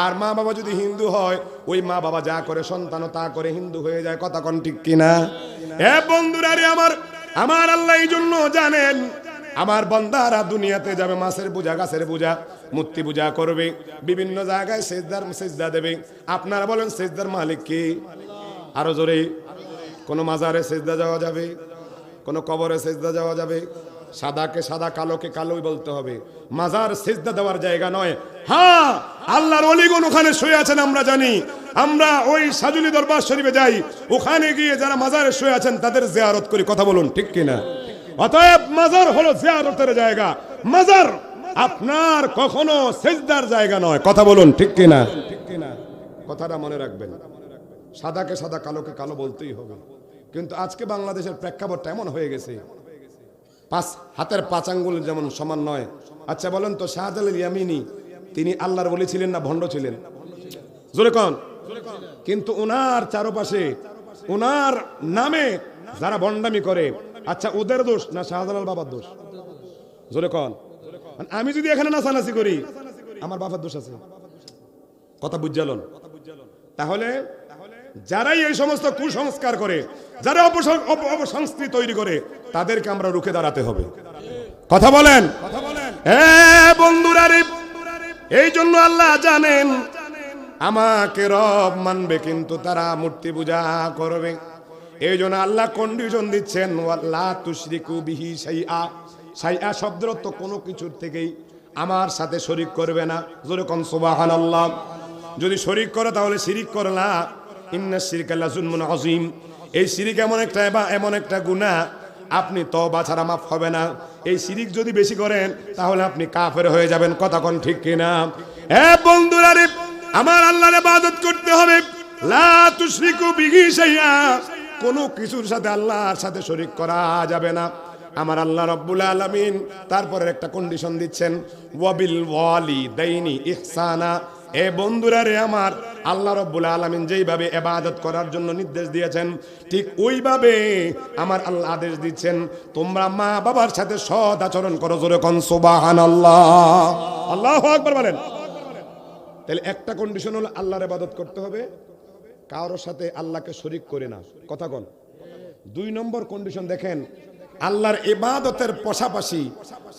আর মা বাবা যদি হিন্দু হয়, ওই মা বাবা যা করে সন্তানও তা করে হিন্দু হয়ে যায়। কথা কোন ঠিক কিনা? এ বন্ধুরা রে, আমার আল্লাহ এই জন্য জানেন আমার বান্দারা দুনিয়াতে যাবে, মাছের পূজা, গাছের পূজা, মূর্তি পূজা করবে, বিভিন্ন জায়গায় সেজদা দেবে। আপনারা বলেন সেজদার মালিক কি? আরো জোরে। কোন মাজারে সেজদা যাওয়া যাবে, কোন কবরে সেজদা যাওয়া যাবে? সাদাকে সাদা, কালোকে কালোই বলতে হবে। মাজার সেজদা দেওয়ার জায়গা নয়। হ্যাঁ, আল্লাহর ওলিগণ ওখানে শুয়ে আছেন আমরা জানি। আমরা ওই সাজুলি দরবার শরীফে যাই, ওখানে গিয়ে যারা মাজারে শুয়ে আছেন তাদের জিয়ারত করি। কথা বলুন ঠিক কিনা? অতএব মাজার হলো জিয়ারতের জায়গা, মাজার আপনার কখনো সেজদার জায়গা নয়। কথা বলুন ঠিক কিনা? কথাটা মনে রাখবেন। সাদাকে সাদা, কালোকে কালো বলতেই হবে। কিন্তু আজকে বাংলাদেশের প্রেক্ষাপটটা এমন হয়ে গেছে, হাতের 5 আঙ্গুল যেমন সমান নয়। আচ্ছা বলেন তো, শাহজালাল ইয়ামিনী তিনি আল্লাহর ওলি ছিলেন না ভণ্ড ছিলেন? জোরে কোন। কিন্তু ওনার চারপাশে ওনার নামে যারা ভণ্ডামি করে, আচ্ছা ওদের দোষ না শাহজালাল বাবার দোষ? জোরে কোন। আমি যদি এখানে নাচানাচি করি, আমার বাবার দোষ আছে? কথা বুঝালন? তাহলে যারাই এই সমস্ত কুসংস্কার করে, যারা অপসংস্কৃতি তৈরি করে, তাদেরকে আমরা রুখে দাঁড়াতে হবে। কথা বলেন। বন্ধুরা রে, এই জন্য আল্লাহ জানেন আমাকে রব মানবে, কিন্তু তারা মূর্তি পূজা করবে। এই জন্য আল্লাহ কন্ডিশন দিচ্ছেন, ওয়ালা তুশরিকু বিহি শাইআ। শাইআ শব্দের অর্থ কোনো কিছুর থেকেই আমার সাথে শরীক করবে না। জোরে কোন সুবহানাল্লাহ। যদি শরীক করে তাহলে শিরিক করে না। ইন্নাশ শিরকা লাযুলমুন আযীম। এই শিরিক এমন একটা গুনাহ, আপনি তওবা ছাড়া মাফ হবে না। এই শিরিক যদি বেশি করেন তাহলে আপনি কাফের হয়ে যাবেন। কথা কোন ঠিক কিনা? বন্ধুরা রে, আমার আল্লাহর ইবাদত করতে হবে। লা তুশরিকু বিহি শাইআ, কোনো কিছুর সাথে আল্লাহর সাথে শরীক করা যাবে না। আমার আল্লাহ রাব্বুল আলামিন তারপরে একটা কন্ডিশন দিচ্ছেন, ওয়াবিল ওয়ালিদাইনি ইহসানা। এ বন্ধুরা রে আমার, আল্লাহ রাব্বুল আলামিন যেইভাবে ইবাদত করার জন্য নির্দেশ দিয়েছেন, ঠিক ওইভাবে আমার আল্লাহ আদেশ দিচ্ছেন, তোমরা মা বাবার সাথে সৎ আচরণ করো। জোরে কোন সুবহানাল্লাহ, আল্লাহু আকবার বলেন। তাহলে একটা কন্ডিশন হলো আল্লাহর ইবাদত করতে হবে, কারোর সাথে আল্লাহকে শরীক করে না। কথা কোন? 2 নম্বর কন্ডিশন দেখেন, আল্লাহর ইবাদতের পাশাপাশি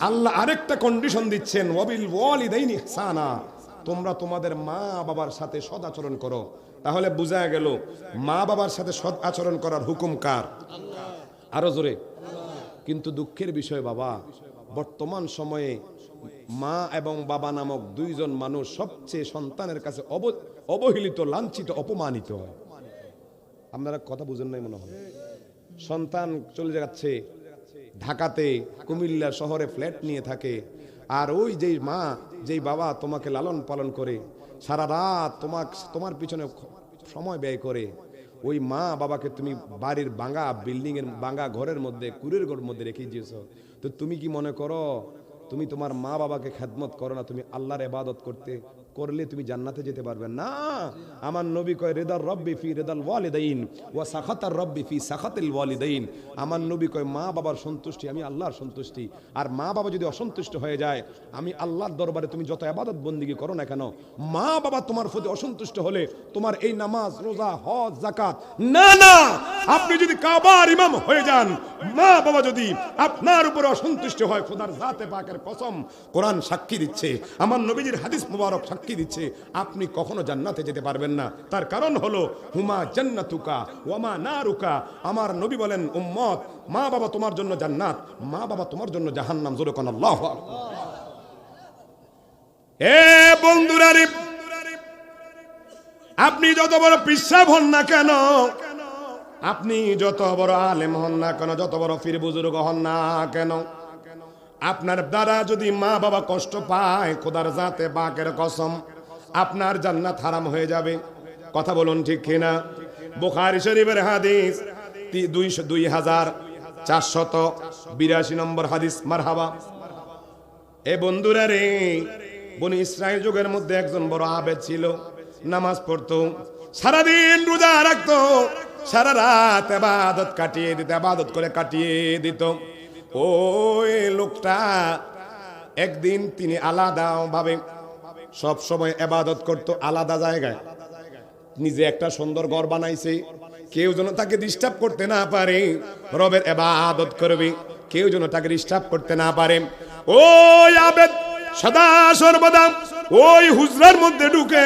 আল্লাহ আরেকটা কন্ডিশন দিচ্ছেন, ওয়াবিল ওয়ালিদাইনি ইহসানা, তোমরা তোমাদের মা বাবার সাথে সৎ আচরণ করো। তাহলে বোঝা গেল মা বাবার সাথে সৎ আচরণ করার হুকুম কার? আরো জোরে। কিন্তু দুঃখের বিষয় বাবা, বর্তমান সময়ে মা এবং বাবা নামক 2 জন মানুষ সবচেয়ে সন্তানের কাছে অবহেলিত, লাঞ্ছিত, অপমানিত হয়। আপনারা কথা বুঝেন নাই মনে হয়। সন্তান চলে যাচ্ছে ঢাকাতে, কুমিল্লা শহরে ফ্ল্যাট নিয়ে থাকে, আর ওই যেই মা যেই বাবা তোমাকে লালন পালন করে, সারা রাত তোমার পিছনে সময় ব্যয় করে, ওই মা বাবাকে তুমি বাড়ির ভাঙা বিল্ডিং এর ভাঙা ঘরের মধ্যে, কুড়ের ঘরের মধ্যে রেখে দিয়েছো। তো তুমি কি মনে করো তুমি তোমার মা বাবাকে খেদমত করো না? তুমি আল্লাহর ইবাদত করলে তুমি জান্নাতে যেতে পারবে না। আমার নবী কয়, রিদার রব্বি ফি রিদাল ওয়ালিদাইন ওয়া সাখাতার রব্বি ফি সাখাতিল ওয়ালিদাইন। আমার নবী কয়, মা বাবার সন্তুষ্টি আমি আল্লাহর সন্তুষ্টি, আর মা বাবা যদি অসন্তুষ্ট হয়ে যায়, আমি আল্লাহর দরবারে তুমি যত ইবাদত বন্দেগী করো না কেন, মা বাবা তোমার প্রতি অসন্তুষ্ট হলে তোমার এই নামাজ, রোজা, হজ, যাকাত না না। আপনি যদি কাবার ইমাম হয়ে যান, মা বাবা যদি আপনার উপরে অসন্তুষ্ট হয়, খোদার জাতে পাকের কসম, কোরআন সাক্ষী দিচ্ছে, আমার নবীজির হাদিস মুবারক সাক্ষী দিচ্ছে, আপনি কখনো জান্নাতে যেতে পারবেন না। তার কারণ হলো, হুমা জান্নাতুকা ওয়ামা নারুকা। আমার নবী বলেন, উম্মত, মা বাবা তোমার জন্য জান্নাত, মা বাবা তোমার জন্য জাহান্নাম। জোরে কোন আল্লাহু আকবার। এ বন্ধুরা রে, আপনি যত বড় পিসাব হন না কেন, আপনি যত বড় আলেম হন না কেন, যত বড় পীর বুজুর্গ হন না কেন, আপনার দ্বারা যদি মা বাবা কষ্ট পায়, খোদার জাতে পাকের কসম, আপনার জান্নাত হারাম হয়ে যাবে। কথা বলুন ঠিক কিনা? বুখারী শরীফের হাদিস 2482 নম্বর হাদিস। মারহাবা। এ বন্ধুরা রে, বনি ইসরাইল যুগের মধ্যে একজন বড় আবেদ ছিল, নামাজ পড়তো, সারাদিন রোজা রাখতো, সারা রাত ইবাদত কাটিয়ে দিত। ওই লোকটা একদিন তিনি আলাদা ভাবে সব সময় ইবাদত করত, আলাদা জায়গায়। নিজে একটা সুন্দর ঘর বানাইছে, কেউ যেন তাকে ডিস্টার্ব করতে না পারে, রবের ইবাদত করবে, কেউ যেন তাকে ডিস্টার্ব করতে না পারে। ওই আবেদ সদা সর্বদা ওই হুজরার মধ্যে ঢুকে,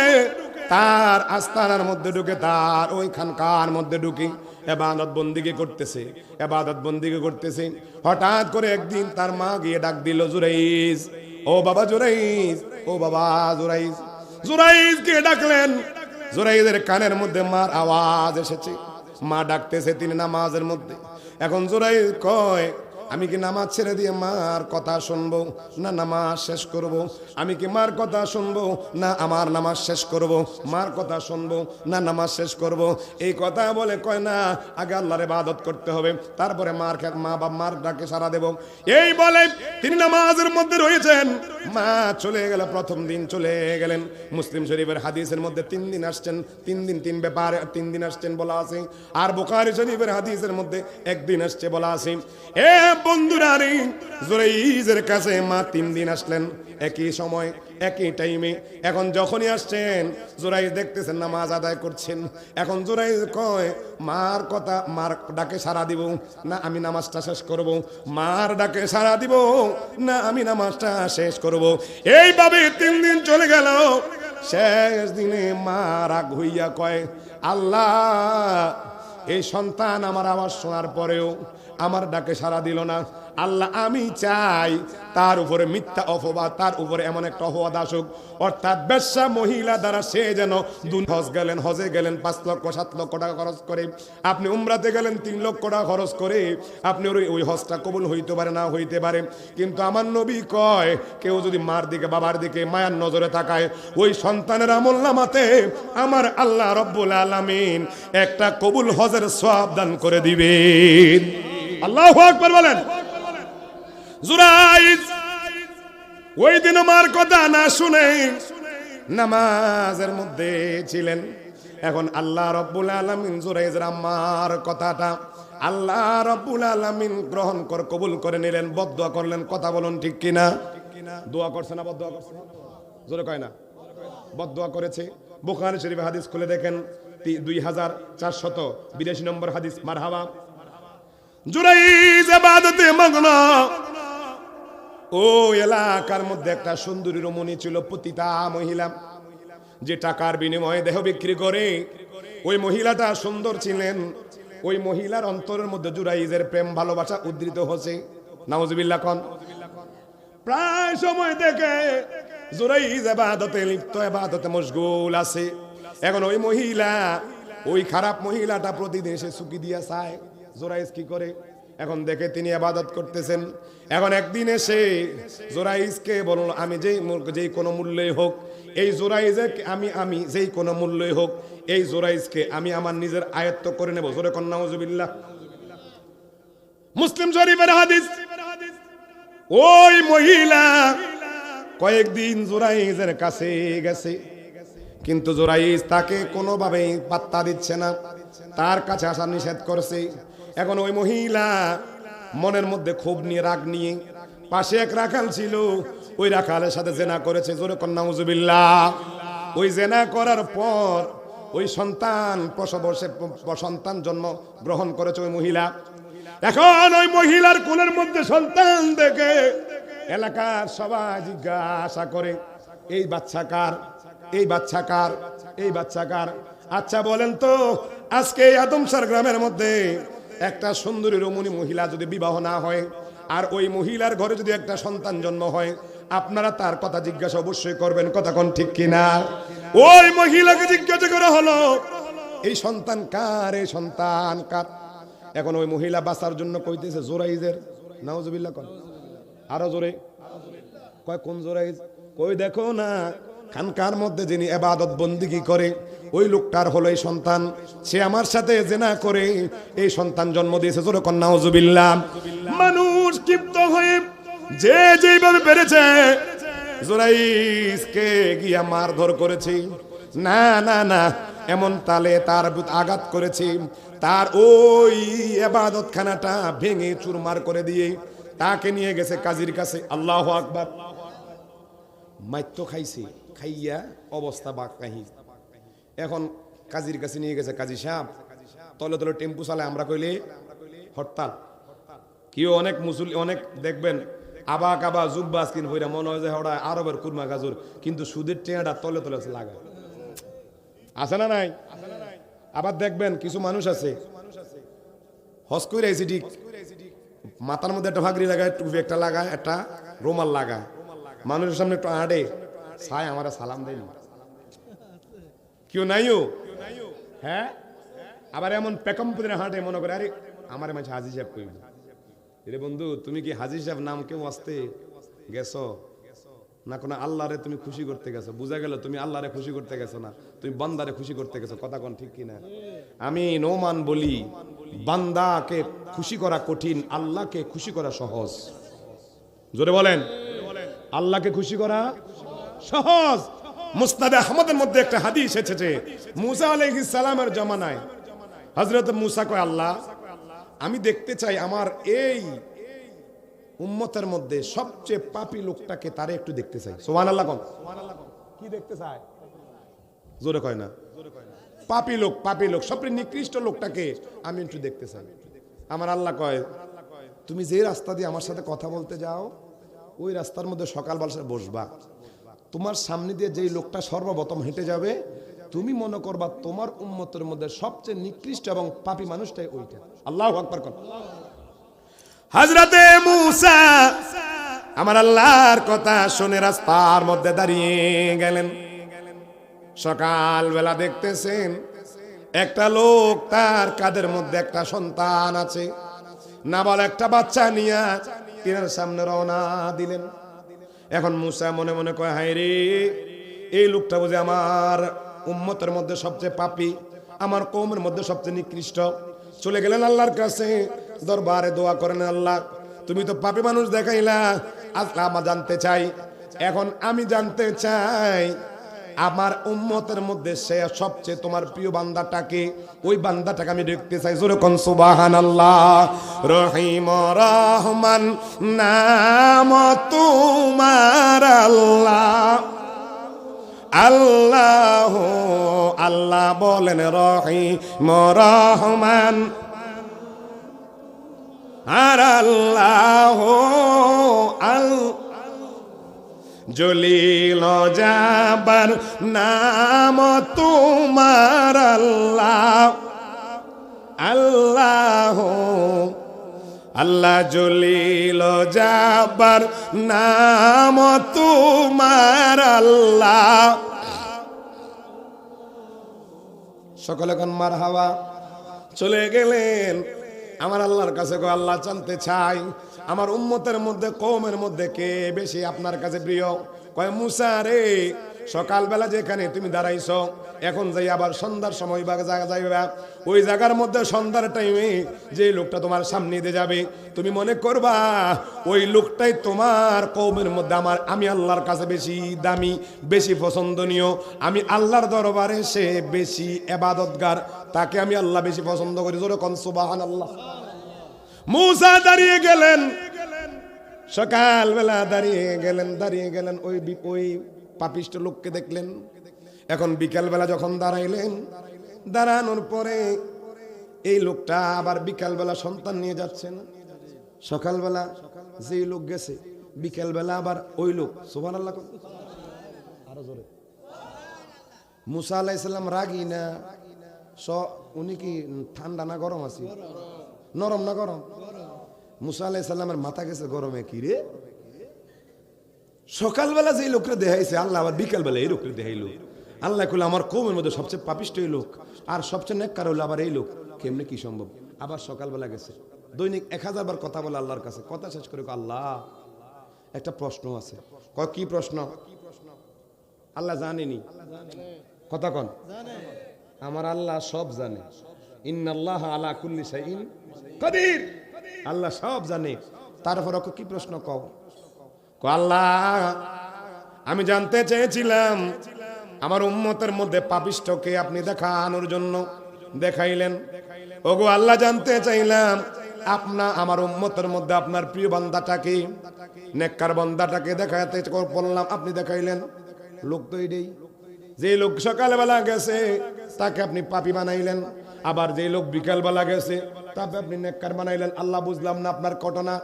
তার আস্তানার মধ্যে ঢুকে, তার ওই খানকার মধ্যে ঢুকে ইবাদত বন্দেগী করতেছে। হঠাৎ করে একদিন তার মা গিয়ে ডাক দিল, জুরাইজ, ও বাবা জুরাইজ, ও বাবা জুরাইজ। জুরাইজ কে ডাকলেন? জুরাইজের কানের মধ্যে মার আওয়াজ এসেছে, মা ডাকতেছে, তিনি নামাজের মধ্যে। এখন জুরাইজ কয়, আমি কি নামাজ ছেড়ে দিয়ে মার কথা শুনবো, না নামাজ শেষ করব? আমি কি মার কথা শুনবো, না আমার নামাজ শেষ করব? মার কথা শুনবো, না নামাজ শেষ করব? এই কথা বলে কয়, না, আগে আল্লাহর ইবাদত করতে হবে, তারপরে মার ডাকে সাড়া দেব। এই বলে তিনি নামাজের মধ্যে রয়েছেন। মা চলে গেল, প্রথম দিন চলে গেলেন। মুসলিম শরীফের হাদিসের মধ্যে 3 দিন আসছেন, 3 দিন 3 ব্যাপারে 3 দিন আসছেন বলা আছে, আর বুখারী শরীফের হাদিসের মধ্যে 1 দিন আসছে বলা আছে। এ বন্ধুরা রে, জুরাইজের কাছে মা 3 দিন আসলেন, একই সময় একই টাইমে। এখন যখনই আসছেন, জুরাইজ দেখতেছেন নামাজ আদায় করছেন। এখন জুরাইজ কয়, মার কথা, মার ডাকে সাড়া দিব, না আমি নামাজটা শেষ করব? মার ডাকে সাড়া দিব, না আমি নামাজটা শেষ করব? এইভাবে 3 দিন চলে গেল। শেষ দিনে মা রাগ হইয়া কয়, আল্লাহ, এই সন্তান আমার আওয়াজ শোনার পরেও আমার ডাকে সাড়া দিল না। আল্লাহ, আমি চাই তার উপরে মিথ্যা অপবাদ, তার উপরে এমন একটা অপবাদ আসুক, অর্থাৎ বেশ্যা মহিলা দ্বারা সে যেন হজে গেলেন 5 লক্ষ 7 লক্ষ টাকা খরচ করে, আপনি উমরাতে গেলেন 3 লক্ষ টাকা খরচ করে, আপনি ওই হজটা কবুল হইতে পারে, না হইতে পারে। কিন্তু আমার নবী কয়, কেউ যদি মার দিকে বাবার দিকে মায়ার নজরে তাকায়, ওই সন্তানের আমলনামাতে আমার আল্লাহ রব্বুল আলামিন একটা কবুল হজের সওয়াব দান করে দিবেন। আল্লাহু আকবার বলেন। জুরাইজ ওই দিন আমার কথা না শুনে নামাজের মধ্যে ছিলেন। এখন আল্লাহ রাব্বুল আলামিন জুরাইজের আম্মার কথাটা আল্লাহ রাব্বুল আলামিন গ্রহণ করে কবুল করে নিলেন, বদদুয়া করলেন। কথা বলুন ঠিক কিনা? দোয়া করছে না বদদুয়া করছে? জোরে কয় না? বদদুয়া করেছে। বুখারী শরীফে হাদিস খুলে দেখেন 2482 নম্বর হাদিস। মারহাবা। জুরাইজ ইবাদতে মগ্ন। ও এলাকার মধ্যে একটা সুন্দরী রমণী ছিল, পতিতা মহিলা, যে টাকার বিনিময়ে দেহ বিক্রি করে। ওই মহিলাটা সুন্দর ছিলেন। ওই মহিলার অন্তরের মধ্যে জুরাইজের প্রেম ভালোবাসা উদ্দৃত হচ্ছে। নাউজুবিল্লাহ কোন। প্রায় সময় দেখে জুরাইজ ইবাদতে লিপ্ত, ইবাদতে মশগুল আছে। এখন ওই মহিলা, ওই খারাপ মহিলাটা প্রতিদিন এসে চুকি দিয়া চায় জুরাইজ কি করে। এখন দেখে তিনি ইবাদত করতেছেন। এখন একদিন এসে জুরাইজকে বলল, আমি যেই কোনো মূল্যই হোক এই জুরাইজকে আমি যেই কোনো মূল্যই হোক এই জুরাইজকে আমি আমার নিজের আয়ত্ত করে নেব। জোরে কোন নাউজুবিল্লাহ। মুসলিম শরীফের হাদিস। ওই মহিলা কয়েকদিন জুরাইজের কাছে গেছে, কিন্তু জুরাইজ তাকে কোনোভাবেই পাত্তা দিচ্ছে না, তার কাছে আসা নিষেধ করছে। এখন ওই মহিলা মনের মধ্যে ক্ষোভ নিয়ে, রাগ নিয়ে, পাশে এক রাখাল ছিল, ওই রাখালের সাথে জেনা করেছে। জোরে কন্যা নাউজুবিল্লাহ। ওই জেনা করার পর ওই সন্তান সন্তান জন্ম গ্রহণ করেছে ওই মহিলা। এখন ওই মহিলার কোলের মধ্যে সন্তান দেখে এলাকার সবাই জিজ্ঞাসা করে, এই বাচ্চা কার? এই বাচ্চা কার? এই বাচ্চা কার? আচ্ছা বলেন তো, আজকে আদমসার গ্রামের মধ্যে একটা সুন্দরী রমণী মহিলা যদি বিবাহ না হয় আর ওই মহিলার ঘরে যদি একটা সন্তান জন্ম হয়, আপনারা তার কথা জিজ্ঞাসা অবশ্যই করবেন। কথা কোন ঠিক কিনা? ওই মহিলাকে জিজ্ঞাসা করা হলো, এই সন্তান কার? এই সন্তান কার? এখন ওই মহিলা বাঁচার জন্য কইতেছে জুরাইজের। নাউজুবিল্লাহ কোন। আরো জোরে কয়, কোন জুরাইজ? কই দেখো না, খানকার মধ্যে যিনি ইবাদত বন্দেগী করে ওই লোকটার হলো এই সন্তান, সে আমার সাথে জিনা করে এই সন্তান জন্ম দিয়েছে। জোরে কোন নাউজুবিল্লাহ। মানুষ ক্ষিপ্ত হয়ে যে যেভাবে পেরেছে জুরাইজকে গিয়া মারধর করেছে। না না না, এমন তালে তার আঘাত করেছে, তার ওই ইবাদতখানাটা ভেঙে চুরমার করে দিয়ে তাকে নিয়ে গেছে কাজীর কাছে। আল্লাহু আকবার। মাইত্য খাইছে, খাইয়া অবস্থা বাকাহি। এখন কাজীর কাছে নিয়ে গেছে। কাজী সাহেব তলে তলে টেম্পু চালায়, আমরা কইলে হরতাল। কেউ অনেক মুসলিম অনেক দেখবেন আবা কাবা জুব্বাস কিন হইরা মনে হয় যে ওরা আরবের কুরমা গাজর, কিন্তু সুদের টেঁয়াটা তলে তলে লাগায়। আছে না নাই? আবার দেখবেন কিছু মানুষ আছে হজ কইরা আইছে ঠিক, মাথার মধ্যে একটা ভাগরি লাগায়, টুপি একটা লাগায়, একটা রুমাল লাগায়, মানুষের সামনে একটু আড়ে ছায়, আমার সালাম দেয় না কেউ নাইও। হ্যাঁ, আবার এমন পেকম্পুদের হাঁটে, মনে করে আরে আমার মাঝে হাজি সাহেব কইব। রে বন্ধু, তুমি কি হাজি সাহেব নাম কেউ আসতে গেছো না কোনো আল্লাহরে তুমি খুশি করতে গেছো? বুঝা গেল তুমি আল্লাহরে খুশি করতে গেছো না, তুমি বান্দারে খুশি করতে গেছো। কথা কোন ঠিক কিনা? আমি নোমান বলি, বান্দাকে খুশি করা কঠিন, আল্লাহকে খুশি করা সহজ। জোরে বলেন, আল্লাহকে খুশি করা সহজ। মুসনাদ আহমদের মধ্যে একটা হাদিস এসেছে, মুসা আলাইহিস সালামের জামানায় হযরত মুসা কয়, আল্লাহ আমি দেখতে চাই আমার এই উম্মতের মধ্যে সবচেয়ে পাপী লোকটাকে, তারে একটু দেখতে চাই। সুবহানাল্লাহ কোন। কি দেখতে চায়? জোরে কয় না। পাপী লোক, পাপী লোক, সবচেয়ে নিকৃষ্ট লোকটাকে আমি একটু দেখতে চাই। আমার আল্লাহ কয়, তুমি যে রাস্তা দিয়ে আমার সাথে কথা বলতে যাও ওই রাস্তার মধ্যে সকালবেলা বসবা, তোমার সামনে দিয়ে যেই লোকটা সর্বপ্রথম হেঁটে যাবে তুমি মনে করবা তোমার উম্মতের মধ্যে সবচেয়ে নিকৃষ্ট এবং পাপী মানুষটাই ওইটা। আল্লাহু আকবার কোন। হযরতে মুসা আমার আল্লাহর কথা শুনে রাস্তার মধ্যে দাঁড়িয়ে গেলেন। সকালবেলা দেখতেছেন একটা লোক, তার কাঁধের মধ্যে একটা সন্তান আছে, নাবালক একটা বাচ্চা নিয়ে তীরের সামনে রওনা দিলেন। এখন মুসা মনে মনে কয়, হায় রে, এই লোকটা বুঝে আমার উম্মতের মধ্যে সবচেয়ে পাপী, আমার কওমের মধ্যে সবচেয়ে নিকৃষ্ট। চলে গেলেন আল্লাহর কাছে, দরবারে দোয়া করেন, আল্লাহ তুমি তো পাপী মানুষ দেখাইলা, আজকে আমরা জানতে চাই, এখন আমি জানতে চাই আমার উম্মতের মধ্যে সে সবচেয়ে তোমার প্রিয় বান্দাটাকে, ওই বান্দাটাকে আমি দেখতে চাই। জোরে কোন সুবহানাল্লাহ। রহিম রহমান নাম তোমার আল্লাহ, আল্লাহ আল্লাহ বলেন রহিম রহমান আর আল্লাহ জলিল জাবার নাম তোমার আল্লাহ, আল্লাহ আল্লাহ জলিল জাবার নাম তোমার আল্লাহ। সকলে কোন মারহাবা। চলে গেলেন আমার আল্লাহর কাছে। গো আল্লাহ, জানতে চাই আমার উম্মতের মধ্যে, কওমের মধ্যে কে বেশি আপনার কাছে প্রিয়? কয় মুসা রে, সকালবেলা যেখানে তুমি দাঁড়াইছো, এখন যাই আবার সন্ধ্যার সময় যাইবা, ওই জায়গার মধ্যে সন্ধ্যার টাইমে যে লোকটা তোমার সামনে দিয়ে যাবে, তুমি মনে করবা ওই লোকটাই তোমার কওমের মধ্যে আমি আল্লাহর কাছে বেশি দামি, বেশি পছন্দনীয়, আমি আল্লাহর দরবারে সে বেশি ইবাদতগার, তাকে আমি আল্লাহ বেশি পছন্দ করি। জোরে কোন সুবহানাল্লাহ। মুসা দাঁড়িয়ে গেলেন, সকালবেলা দাঁড়িয়ে গেলেন ওই পাপিষ্ট লোককে দেখলেন। এখন বিকালবেলা যখন দাঁড়াইলেন, দাঁড়ানোর পরে এই লোকটা আবার বিকালবেলা সন্তান নিয়ে যাচ্ছে না, সকালবেলা যে লোক গেছে বিকালবেলা আবার ওই লোক। সুবহানাল্লাহ। আরো জোরে। মুসা আলাইহিস সালাম রাগী না? উনি কি ঠান্ডা না গরম আছে? নরম না গরম? মুসা আলাইহিস সালামের মাথা গেছে গরমে। কি রে, সকালবেলা যে লোকটা দেখাইছে আল্লাহ আবার বিকালবেলা এই লোকটা দেখাইলো। আল্লাহ কইলো আমার কওমের মধ্যে সবচেয়ে পাপিষ্ট এই লোক, আর সবচেয়ে নেককার হলো আবার এই লোক, কেমনে কি সম্ভব? আবার সকালবেলা গেছে, দৈনিক 1000 বার কথা বলে আল্লাহর কাছে। কথা শেষ করে আল্লাহ একটা প্রশ্ন আছে। কয় কি প্রশ্ন? আল্লাহ জানেনি। কথা কন, আমার আল্লাহ সব জানে। ইন্নাল্লাহ আলা কুল্লি শাইইন কাদির, আল্লাহ সব জানে। তারপর কি প্রশ্ন? কও। আল্লাহ, আমি জানতে চেয়েছিলাম আমার উম্মতের মধ্যে পাপিষ্টকে আপনি দেখানোর জন্য দেখাইলেন। ওগো আল্লাহ, জানতে চাইলাম আমার উম্মতের মধ্যে আপনার প্রিয় বান্দাটাকে, নেককার বান্দাটাকে দেখাতে বললাম, আপনি দেখাইলেন। লোক তো এইটাই, যে লোক সকালবেলা গেছে তাকে আপনি পাপী বানাইলেন, আবার যে লোক বিকালবেলা গেছে তাকে আপনি নেককার বানাইলেন। আল্লাহ, বুঝলাম না আপনার ঘটনা।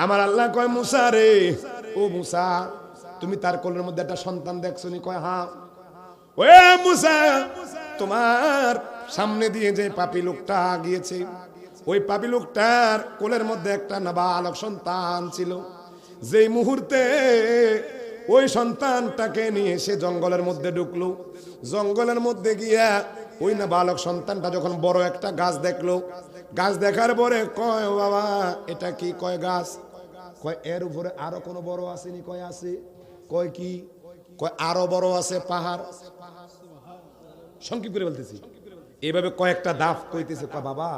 আমার আল্লাহ কয়, মুসা রে, ও মুসা, তুমি তার কোলের মধ্যে একটা সন্তান দেখছো নি? কয় হ্যাঁ। ওয়ে মুসা, তোমার সামনে দিয়ে যে পাপী লোকটা গিয়েছে, ওই পাপী লোকটার কোলের মধ্যে একটা নাবালক সন্তান ছিল। যেই মুহূর্তে ওই সন্তানটাকে নিয়ে সে জঙ্গলের মধ্যে ঢুকলো, জঙ্গলের মধ্যে গিয়া ওই নাবালক সন্তানটা যখন বড় একটা গাছ দেখলো, গাছ দেখার পরে কয়, বাবা এটা কি? কয় গাছ। কয় এর উপরে আরো কোনো বড় আসেনি? কয় আছে। কয় কি? কয় আরো বড় আছে, পাহাড়। সংক্ষিপ্ত করে বলতেছি, এভাবে কয়েকটা দাফ কইতেছে। কয় বাবা,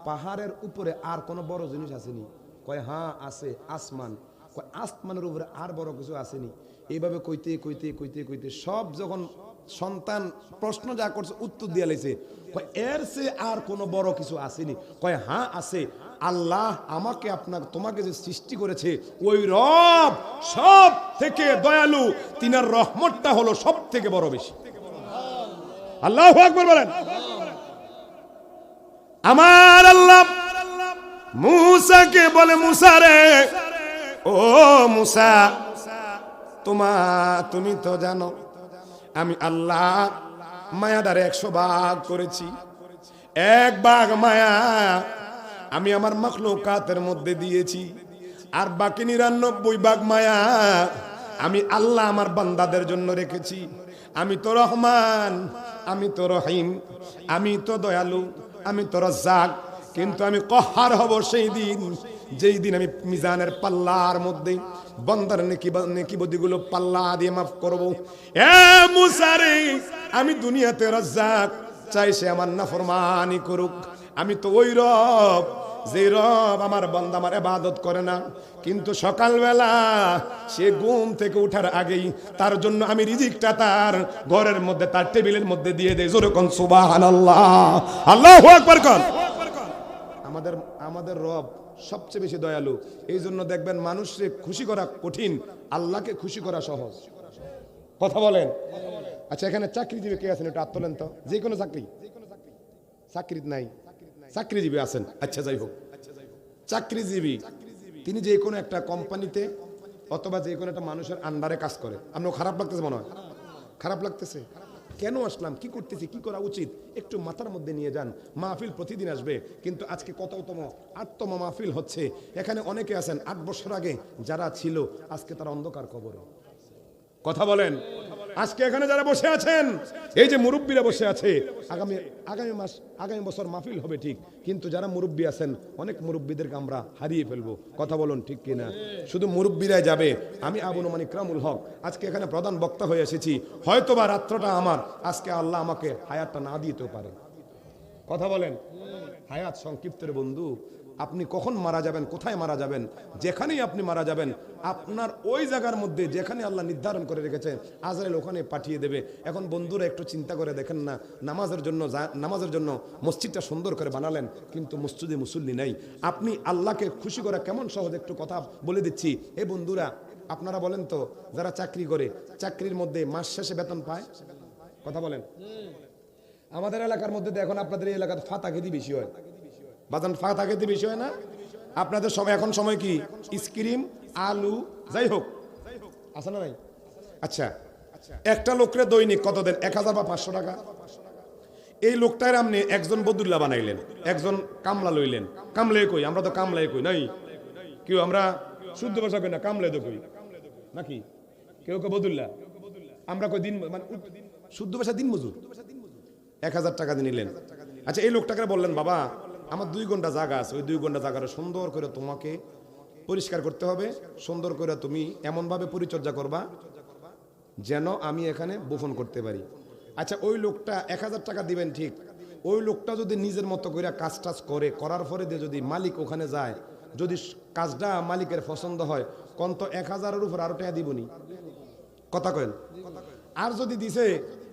পাহাড়ের উপরে আর কোনো বড় জিনিস আসেনি? কয় হ্যাঁ আছে, আসমান। কয় আসমানের উপরে আর বড় কিছু আসেনি? এইভাবে কইতে কইতে কইতে কইতে সব যখন সন্তান প্রশ্ন যা করছে উত্তর দিয়ে লাইছে। কয় এর চেয়ে আর কোনো বড় কিছু আসেনি? কয় হ্যাঁ আছে, আল্লাহ আমাকে তোমাকে যে সৃষ্টি করেছে ওই রব সব থেকে দয়ালু, তিনার রহমতটা হলো সব থেকে বড় বেশি। আল্লাহু আকবার বলেন। আমার আল্লাহ মুসাকে বলে, মুসা রে, ও মুসা, তুমি তো জানো আমি আল্লাহ মায়াদারে 100 ভাগ করেছি। 1 ভাগ মায়া আমি আমার মাখলুকাতের মধ্যে দিয়েছি, আর বাকি 99 ভাগ মায়া আমি আল্লাহ আমার বান্দাদের জন্য রেখেছি। আমি তো রহমান, আমি তো রহিম, আমি তো দয়ালু, আমি তো রাজ্জাক, কিন্তু আমি কহার হব সেই দিন যেই দিন আমি মিজানের পাল্লার মধ্যে বান্দার নেকি বদিগুলো পাল্লা দিয়ে মাফ করব। এ মুসা রে, আমি দুনিয়াতে রাজ্জাক, চাই সে আমার নাফরমানি করুক, আমি তো ওই রব যে রব আমার বান্দা আমার ইবাদত করে না, কিন্তু সকালবেলা সে ঘুম থেকে ওঠার আগেই তার জন্য আমি রিজিকটা তার ঘরের মধ্যে তার টেবিলের মধ্যে দিয়ে দেই। জোরে কোন সুবহানাল্লাহ, আল্লাহু আকবার কোন। আমাদের আমাদের রব সবচেয়ে বেশি দয়ালু। এই জন্য দেখবেন মানুষকে খুশি করা কঠিন, আল্লাহকে খুশি করা সহজ। কথা বলেন। আচ্ছা, এখানে চাকরিজীবী কে আছেন? একটু হাত তোলেন তো। যে কোনো চাকরি, চাকরি নাই, চাকরিজীবী আছেন? আচ্ছা, যাই হোক, চাকরিজীবী তিনি যে কোনো একটা কোম্পানিতে অথবা যে কোনো একটা মানুষের আন্ডারে কাজ করে। আপনার খারাপ লাগতেছে মনে হয়? খারাপ লাগতেছে? কেন আসলাম, কি করতেছি, কি করা উচিত, একটু মাথার মধ্যে নিয়ে যান। মাহফিল প্রতিদিন আসবে, কিন্তু আজকে কততম 8তম মাহফিল হচ্ছে। এখানে অনেকে আছেন 8 বছর আগে যারা ছিল, আজকে তারা অন্ধকার কবরে। কথা বলেন। আজকে এখানে যারা বসে আছেন, এই যে মুরব্বীরা বসে আছে, আগামী বছর মাহফিল হবে ঠিক, কিন্তু যারা মুরব্বী আছেন, অনেক মুরব্বীদেরকে আমরা হারিয়ে ফেলবো। কথা বলুন ঠিক কিনা? শুধু মুরব্বীরাই যাবে। আমি আবু নোমান ইকরামুল হক আজকে এখানে প্রধান বক্তা হয়ে এসেছি। হয়তোবা রাত্রটা আমার, আজকে আল্লাহ আমাকে হায়াতটা না দিতেও পারে। কথা বলেন। হায়াত সংক্ষিপ্তের বন্ধু। আপনি কখন মারা যাবেন, কোথায় মারা যাবেন, যেখানেই আপনি মারা যাবেন, আপনার ওই জায়গার মধ্যে যেখানে আল্লাহ নির্ধারণ করে রেখেছে আজরাইল ওখানে পাঠিয়ে দেবে। এখন বন্ধুরা একটু চিন্তা করে দেখেন না, নামাজের জন্য মসজিদটা সুন্দর করে বানালেন, কিন্তু মসজিদে মুসল্লি নাই। আপনি আল্লাহকে খুশি করা কেমন সহজ, একটু কথা বলে দিচ্ছি। এই বন্ধুরা, আপনারা বলেন তো, যারা চাকরি করে, চাকরির মধ্যে মাস শেষে বেতন পায়? কথা বলেন। আমাদের এলাকার মধ্যে এখন আপনাদের এই এলাকাতে ফাতা খেতে বেশি হয়। বাজান, ফাতা খেতে বেশি হয় না? আপনাদের সবাই এখন সময় কি স্ক্রিম, আলু, যাই হোক আছে না নাই? আচ্ছা, একটা লোকরে দৈনিক কত দেন? 1000 বা 500 টাকা। এই লোকটার আপনি একজন বদুল্লা বানাইলেন, একজন কামলা লইলেন। কামলাই কই, আমরা তো কামলাই কই নাই, কেউ আমরা শুদ্ধ ভাষা কই না, কামলাই তো কই নাকি, কেউ কেউ বদুল্লা, আমরা কই দিন, মানে শুদ্ধ ভাষা দিন মজুর। 1000 টাকা দিয়ে নিলেন। আচ্ছা, এই লোকটাকে বললেন, বাবা আমার 2 ঘন্টা জায়গা আছে, ওই 2 ঘন্টা জায়গাটা সুন্দর করে তোমাকে পরিষ্কার করতে হবে, সুন্দর করে তুমি এমনভাবে পরিচর্যা করবা যেন আমি এখানে বোফন করতে পারি। আচ্ছা, ওই লোকটা 1000 টাকা দিবেন ঠিক, ওই লোকটা যদি নিজের মতো করে কাজ টাজ করে, করার পরে দিয়ে যদি মালিক ওখানে যায়, যদি কাজটা মালিকের পছন্দ হয়, কোন তো 1000-এর উপর আরো টাকা দিবনি? কথা কেন? আর যদি দিছে,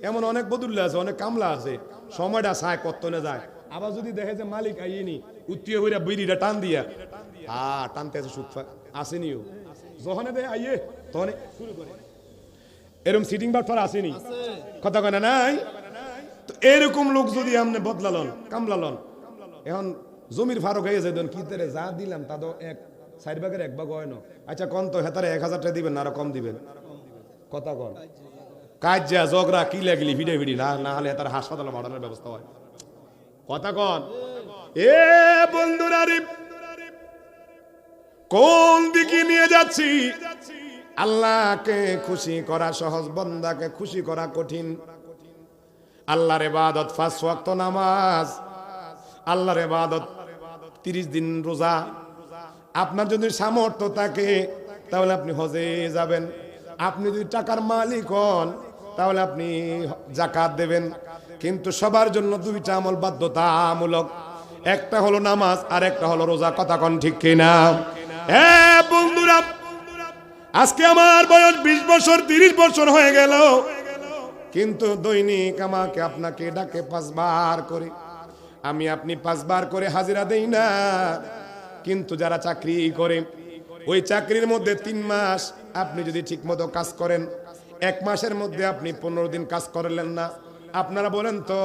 এমন অনেক বদুল্লা আছে, অনেক কামলা আছে, সময়টা চায় কত না যায়, আবার যদি দেখে যে মালিক আইনি উত্তীয় হইয়া বিড়িটা টান দিয়া টানতে আছে, সুখ আসেনিও, যখন দেখে আইয়ে তখন শুরু করে। এরকম সিটিং বাটফার আসেনি? কথা কয় না নাই? তো এরকম লোক যদি আপনি বদলালন, কামলালন, এখন জমির ফারক হয়ে যায়, কি তারে যা দিলাম তা তো 4/4 1 ভাগ হয় না। আচ্ছা, কোন তো হেতারে 1000 টাকা দিবেন না আরো কম দিবেন? কথা কন। কাজ যা ঝগড়া কি লাগলি ভিড়ে ভিড়ি না হলে তার হাসপাতালে মারানোর ব্যবস্থা হয়। কথা কন। এ বন্ধুরা রে, কোন দিকে নিয়ে যাচ্ছি? আল্লাহকে খুশি করা সহজ, বান্দাকে খুশি করা কঠিন। আল্লাহর ইবাদত 5 ওয়াক্ত নামাজ, আল্লাহর ইবাদত 30 দিন রোজা। আপনার যদি সামর্থ্য থাকে তাহলে আপনি হজে যাবেন। আপনি যদি টাকার মালিক হন তাহলে আপনি যাকাত দেবেন। কিন্তু সবার জন্য 2টা আমল বাধ্যতামূলক, একটা হলো নামাজ আর একটা হলো রোজা। কথা কোন ঠিক কিনা? হ্যাঁ বন্ধুরা, আজকে আমার বয়স 20 বছর 30 বছর হয়ে গেল, কিন্তু দৈনিক আমাকে আপনাকে ডাকে 5 বার করে, আমি আপনি 5 বার করে হাজিরা দেই না। কিন্তু যারা চাকরি করে, ওই চাকরির মধ্যে 3 মাস আপনি যদি ঠিকমতো কাজ করেন, 1 মাসের মধ্যে আপনি 15 দিন কাজ করলেন না, আপনারা বলেন তো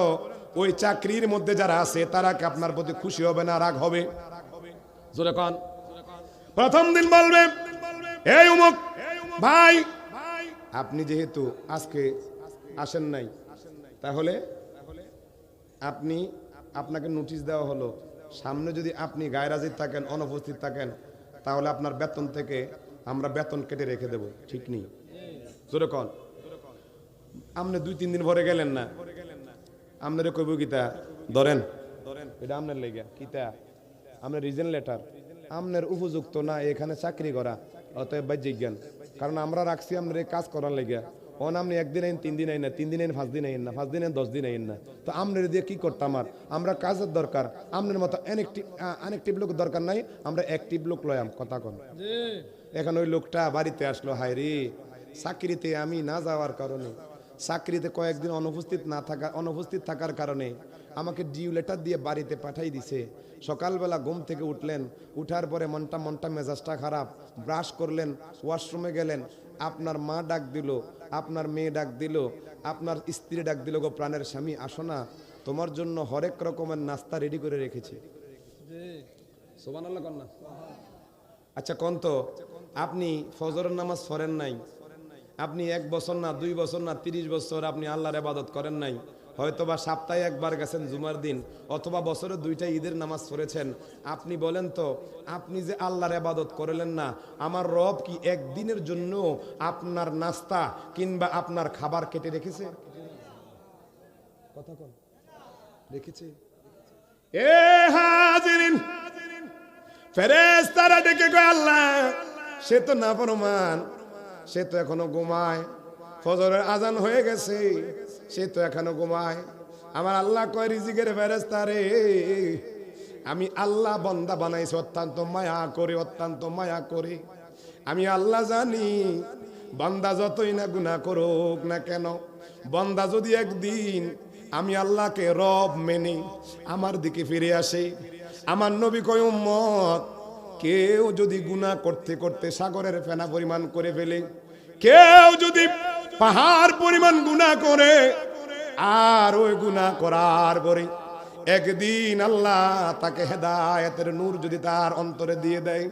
ওই চাকরির মধ্যে যারা আছে তারা কি আপনার প্রতি খুশি হবে না রাগ হবে? জোরে কোন। প্রথম দিন বলবে, এই উমুক ভাই, আপনি যেহেতু আজকে আসেন নাই, তাহলে আপনাকে নোটিশ দেওয়া হলো, সামনে যদি আপনি গায়রাজির থাকেন, অনুপস্থিত থাকেন, তাহলে আপনার বেতন থেকে আমরা বেতন কেটে রেখে দেব। ঠিক নেই? জোরে কোন। আপনি 2-3 দিন ভরে গেলেন না, আপনার কইব কিতা, ধরেন এটা আপনার লেগে কিতা, আপনার রিজন লেটার, আপনার উপযুক্ত না এখানে চাকরি করা, অতএব বাহ্যিক জ্ঞান, কারণ আমরা রাখছি আপনার এই কাজ করার লেগে, আপনি একদিন আইন, 3 দিন আইন না, 3 দিন আইন, 5 দিন আইন না, 5 দিন আইন, 10 দিন আইন না। তো আমনের দিয়ে কি করতাম? আমরা কাজের দরকার, আমনের মতো অ্যাক্টিভ লোক দরকার নাই, আমরা অ্যাক্টিভ লোক লয়াম। কথা কন। এখন ওই লোকটা বাড়িতে আসলো, হায় রে, চাকরিতে আমি না যাওয়ার কারণে, চাকরিতে কয়েকদিন অনুপস্থিত থাকার কারণে আমাকে ডিউ লেটার দিয়ে বাড়িতে পাঠাই দিছে। সকালবেলা ঘুম থেকে উঠলেন, উঠার পরে মনটা মেজাজটা খারাপ, ব্রাশ করলেন, ওয়াশরুমে গেলেন, আপনার মা ডাক দিল, আপনার মেয়ে ডাক দিল, আপনার স্ত্রী ডাক দিল, গো প্রাণের স্বামী আসো না, তোমার জন্য হরেক রকমের নাস্তা রেডি করে রেখেছি। সুবহানাল্লাহ কন্যা। আচ্ছা কোন তো আপনি ফজরের নামাজ পড়েন নাই, আপনি 1 বছর না 2 বছর না 30 বছর আপনি আল্লাহর ইবাদত করেন নাই, হয়তোবা সপ্তাহে একবার গেছেন জুমার দিন, অথবা বছরে 2টা ঈদের নামাজ পড়েছেন। আপনি বলেন তো, আপনি যে আল্লাহর ইবাদত করলেন না, আমার রব কি একদিনের জন্য আপনার নাস্তা কিংবা আপনার খাবার কেটে রেখেছে? কথা কোন রেখেছে? এ হাজিরিন, ফেরেশতারা ডেকে কয় আল্লাহ, সে তো নাফরমান, সে তো এখনো ঘুমায়, ফজরের আজান হয়ে গেছে, সে তো এখনো ঘুমায়। আমার আল্লাহ কয়, রিজিকের ফেরেশতা রে, আমি আল্লাহ বান্দা বানাইছি অত্যন্ত মায়া করে, অত্যন্ত মায়া করে। আমি আল্লাহ জানি বান্দা যতই না গুনাহ করুক না কেন, বান্দা যদি একদিন আমি আল্লাহকে রব মেনে আমার দিকে ফিরে আসে, আমার নবী কয় উম্মত, কেউ যদি গুনাহ করতে করতে সাগরের ফেনা পরিমাণ করে ফেলে, কেউ যদি পাহাড় পরিমাণ গুনাহ করে, আর ওই গুনাহ করার পরে একদিন আল্লাহ তাকে হেদায়েতের নূর যদি তার অন্তরে দিয়ে দেয়,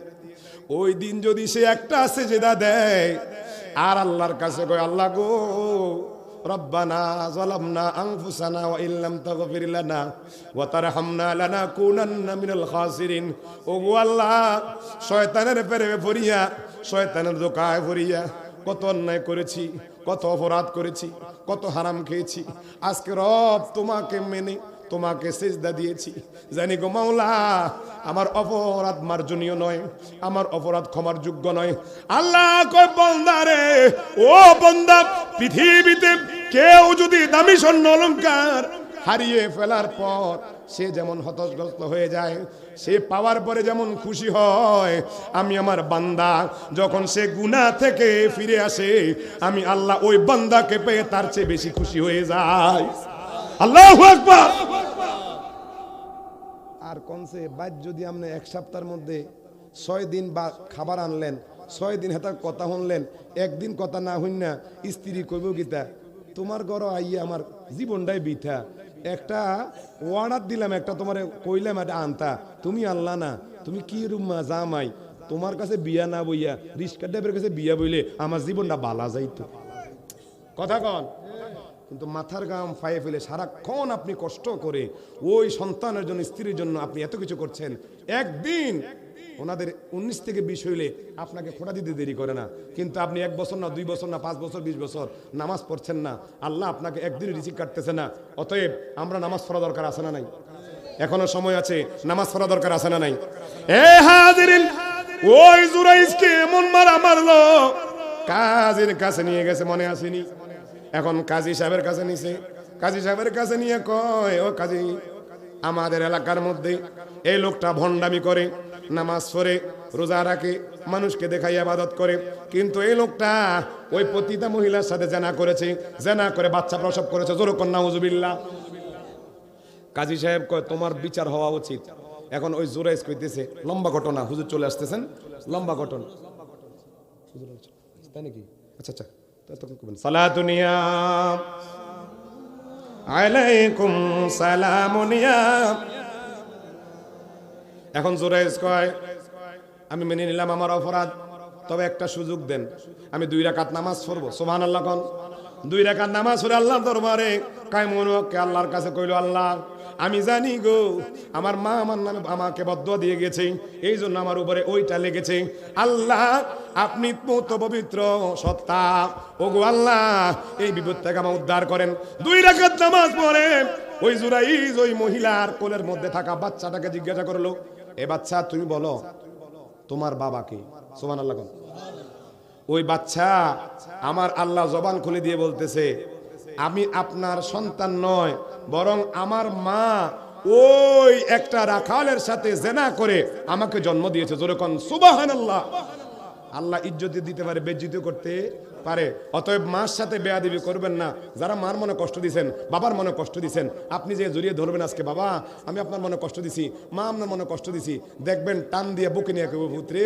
ওই দিন যদি সে একটা সেজদা দেয় আর আল্লাহর কাছে কয়, আল্লাহ গো রব্বানা যালামনা আনফুসানা ওয়া ইল্লাম তাগফির লানা ওয়া তারহামনা লানাকুনান্না মিনাল খাসিরিন। ও গো আল্লাহ, শয়তানের প্রেমে পড়িয়া, শয়তানের ধোঁকায় পড়িয়া কত অন্যায় করেছি, কত অপরাধ করেছি, কত হারাম খেয়েছি, আজকে রব তোমাকে মেনে তোমাকে সিজদা দিয়েছি, জানি গো মাওলা আমার অপরাধ মার্জনীয় নয়, আমার অপরাধ ক্ষমার যোগ্য নয়। আল্লাহ কয়, বান্দা রে, ও বান্দা, পৃথিবীতে কেউ যদি দামি স্বর্ণ অলংকার হারিয়ে ফেলার পর সে যেমন হতাশগ্রস্ত হয়ে যায়, সে পাওয়ার পরে যেমন খুশি হয়, আমি আমার বান্দা যখন সে গুনাহ থেকে ফিরে আসে, আমি আল্লাহ ওই বান্দাকে পেয়ে তার চেয়ে বেশি খুশি হয়ে যাই। আল্লাহু আকবার। আর কোনসে বাদ যদি আপনি 1 সপ্তাহের মধ্যে 6 দিন বা খাবার আনলেন, 6 দিন হেতার কথা শুনলেন, একদিন কথা না হইন না, স্ত্রী কইব গীতা, তোমার ঘর আইয়া আমার জীবনটাই বৃথা, একটা অর্ডার দিলাম, একটা তোমার কইলাম এটা আনতা, তুমি আনলা না, তুমি কি রুম্মা জামাই, তোমার কাছে বিয়া না বইয়া রিস্কা ড্রাইভারের কাছে বিয়া বইলে আমার জীবনটা বালা যাইতো। কথা কন। কিন্তু মাথার গাম ফাইয়ে ফেলে সারাক্ষণ আপনি কষ্ট করে ওই সন্তানের জন্য, স্ত্রীর জন্য আপনি এত কিছু করছেন, একদিন ওনাদের 19 থেকে 20 হইলে আপনাকে খোঁড়া দিতে দেরি করে না। কিন্তু আপনি 1 বছর না 2 বছর না 5 বছর 20 বছর নামাজ পড়ছেন না, আল্লাহ আপনাকে একদিন রিজিক কাটতেছে না। অতএব আমরা নামাজ পড়া দরকার আছে না নাই? এখনো সময় আছে, নামাজ পড়া দরকার আছে না নাই? এ হাজিরিন, ওই জুরাইজকে এমন মারা মারলো, কাজীর কাছে নিয়ে গেছে, মনে আসেনি? এখন কাজী সাহেবের কাছে নিছে, কাজী সাহেবের কাছে নিয়ে কয়, ও কাজী, আমাদের এলাকার মধ্যে এই লোকটা ভণ্ডামি করে, নামাজ পড়ে, রোজা রাখে, মানুষকে দেখাই ইবাদত করে, কিন্তু এই লোকটা ওই পতিতা মহিলার সাথে জেনা করেছে, জেনা করে বাচ্চা প্রসব করেছে, জোরকন নাউজুবিল্লাহ। কাজী সাহেব কয়, তোমার বিচার হওয়া উচিত। এখন ওই জোরাইজ কইতেছে, লম্বা ঘটনা, হুজুর চলে আসতেছেন, লম্বা ঘটনা, তাই নাকি? আচ্ছা আচ্ছা, সালাতুনিয়া আলাইকুম সালামুনিয়া। এখন জোরাইজ কয়, আমি মেনে নিলাম আমার অপরাধ, তবে একটা সুযোগ দেন, আমি 2 রাকাত নামাজ পড়বো। সুবহানাল্লাহ কোন। 2 রাকাত নামাজ পড়ে আল্লাহর দরবারে কায়মুন হককে আল্লাহর কাছে কইল, আল্লাহ আমি জানি গো আমার মা আমার নামে আমাকে বদদুয়া দিয়ে গেছে, এই জন্য আমার উপরে ওইটা লেগেছে। আল্লাহ আপনি তো পবিত্র সত্তা, ওগো আল্লাহ এই বিপদ থেকে আমাকে উদ্ধার করেন। 2 রাকাত নামাজ পড়ে ওই জুরাইজ ওই মহিলার কোলের মধ্যে থাকা বাচ্চাটাকে জিজ্ঞাসা করলো, এ বাচ্চা তুমি বলো তোমার বাবা কে? সুবহানাল্লাহ কোন। ওই বাচ্চা আমার আল্লাহ জবান খুলে দিয়ে বলতেছে, আমি আপনার সন্তান নয়, বরং আমার মা ওই একটা রাখালের সাথে জেনা করে আমাকে জন্ম দিয়েছে। জোরে কোন সুবহানাল্লাহ। আল্লাহ ইজ্জত দিতে পারে, বেজ্জিত করতে পারে। অতএব মার সাথে বেয়াদবি করবেন না। যারা মার মনে কষ্ট দিয়েছেন, বাবার মনে কষ্ট দিয়েছেন, আপনি যে জড়িয়ে ধরবেন আজকে, বাবা আমি আপনার মনে কষ্ট দিছি, মা আপনার মনে কষ্ট দিছি, দেখবেন টান দিয়ে বুকে নিয়ে কেউ, পুত্রে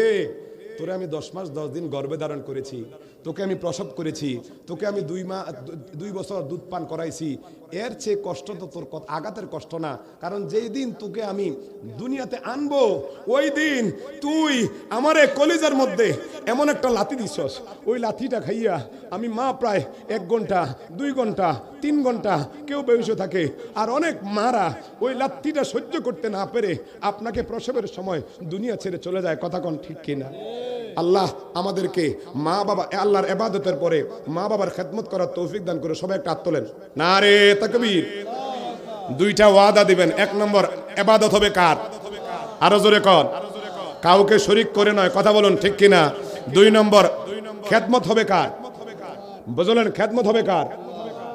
তোরে আমি 10 মাস 10 দিন গর্ভে ধারণ করেছি, তোকে আমি প্রসব করেছি, তোকে আমি 2 বছর দুধ পান করাইছি, এর চেয়ে কষ্ট তো তোর আঘাতের কষ্ট না। কারণ যেই দিন তোকে আমি দুনিয়াতে আনবো, ওই দিন তুই আমার এই কলিজার মধ্যে এমন একটা লাথি দিছস, ওই লাথিটা খাইয়া আমি মা প্রায় 1 ঘন্টা 2 ঘন্টা 3 ঘন্টা কেউ বেহুশ থাকে। আর অনেক মারা ওই লাথিটা সহ্য করতে না পেরে আপনাকে প্রসবের সময় দুনিয়া ছেড়ে চলে যায়। কথা কোন ঠিক কিনা? আল্লাহ আমাদেরকে মা বাবা, আল্লাহর ইবাদতের পরে মা বাবার খেদমত করার তৌফিক দান করে। সবাই একটা হাত তোলেন, নারে তাকবীর। 2টা ওয়াদা দিবেন। 1 নম্বর, ইবাদত হবে কার? আরো জোরে কর। কাউকে শরীক করে নয়, কথা বলুন ঠিক কিনা? 2 নম্বর, খেদমত হবে কার? বুঝলেন, খেদমত হবে কার?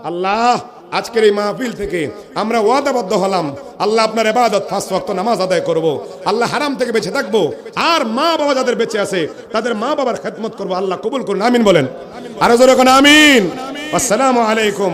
আল্লাহ আজকের এই মাহফিল থেকে আমরা ওয়াদাবদ্ধ হলাম, আল্লাহ আপনার ইবাদত 5 ওয়াক্ত নামাজ আদায় করব, আল্লাহ হারাম থেকে বেঁচে থাকবো, আর মা বাবা যাদের বেঁচে আছে তাদের মা বাবার খেদমত করব। আল্লাহ কবুল করুন, আমিন বলেন। আরো জোরে কোন আমিন। আসসালামু আলাইকুম।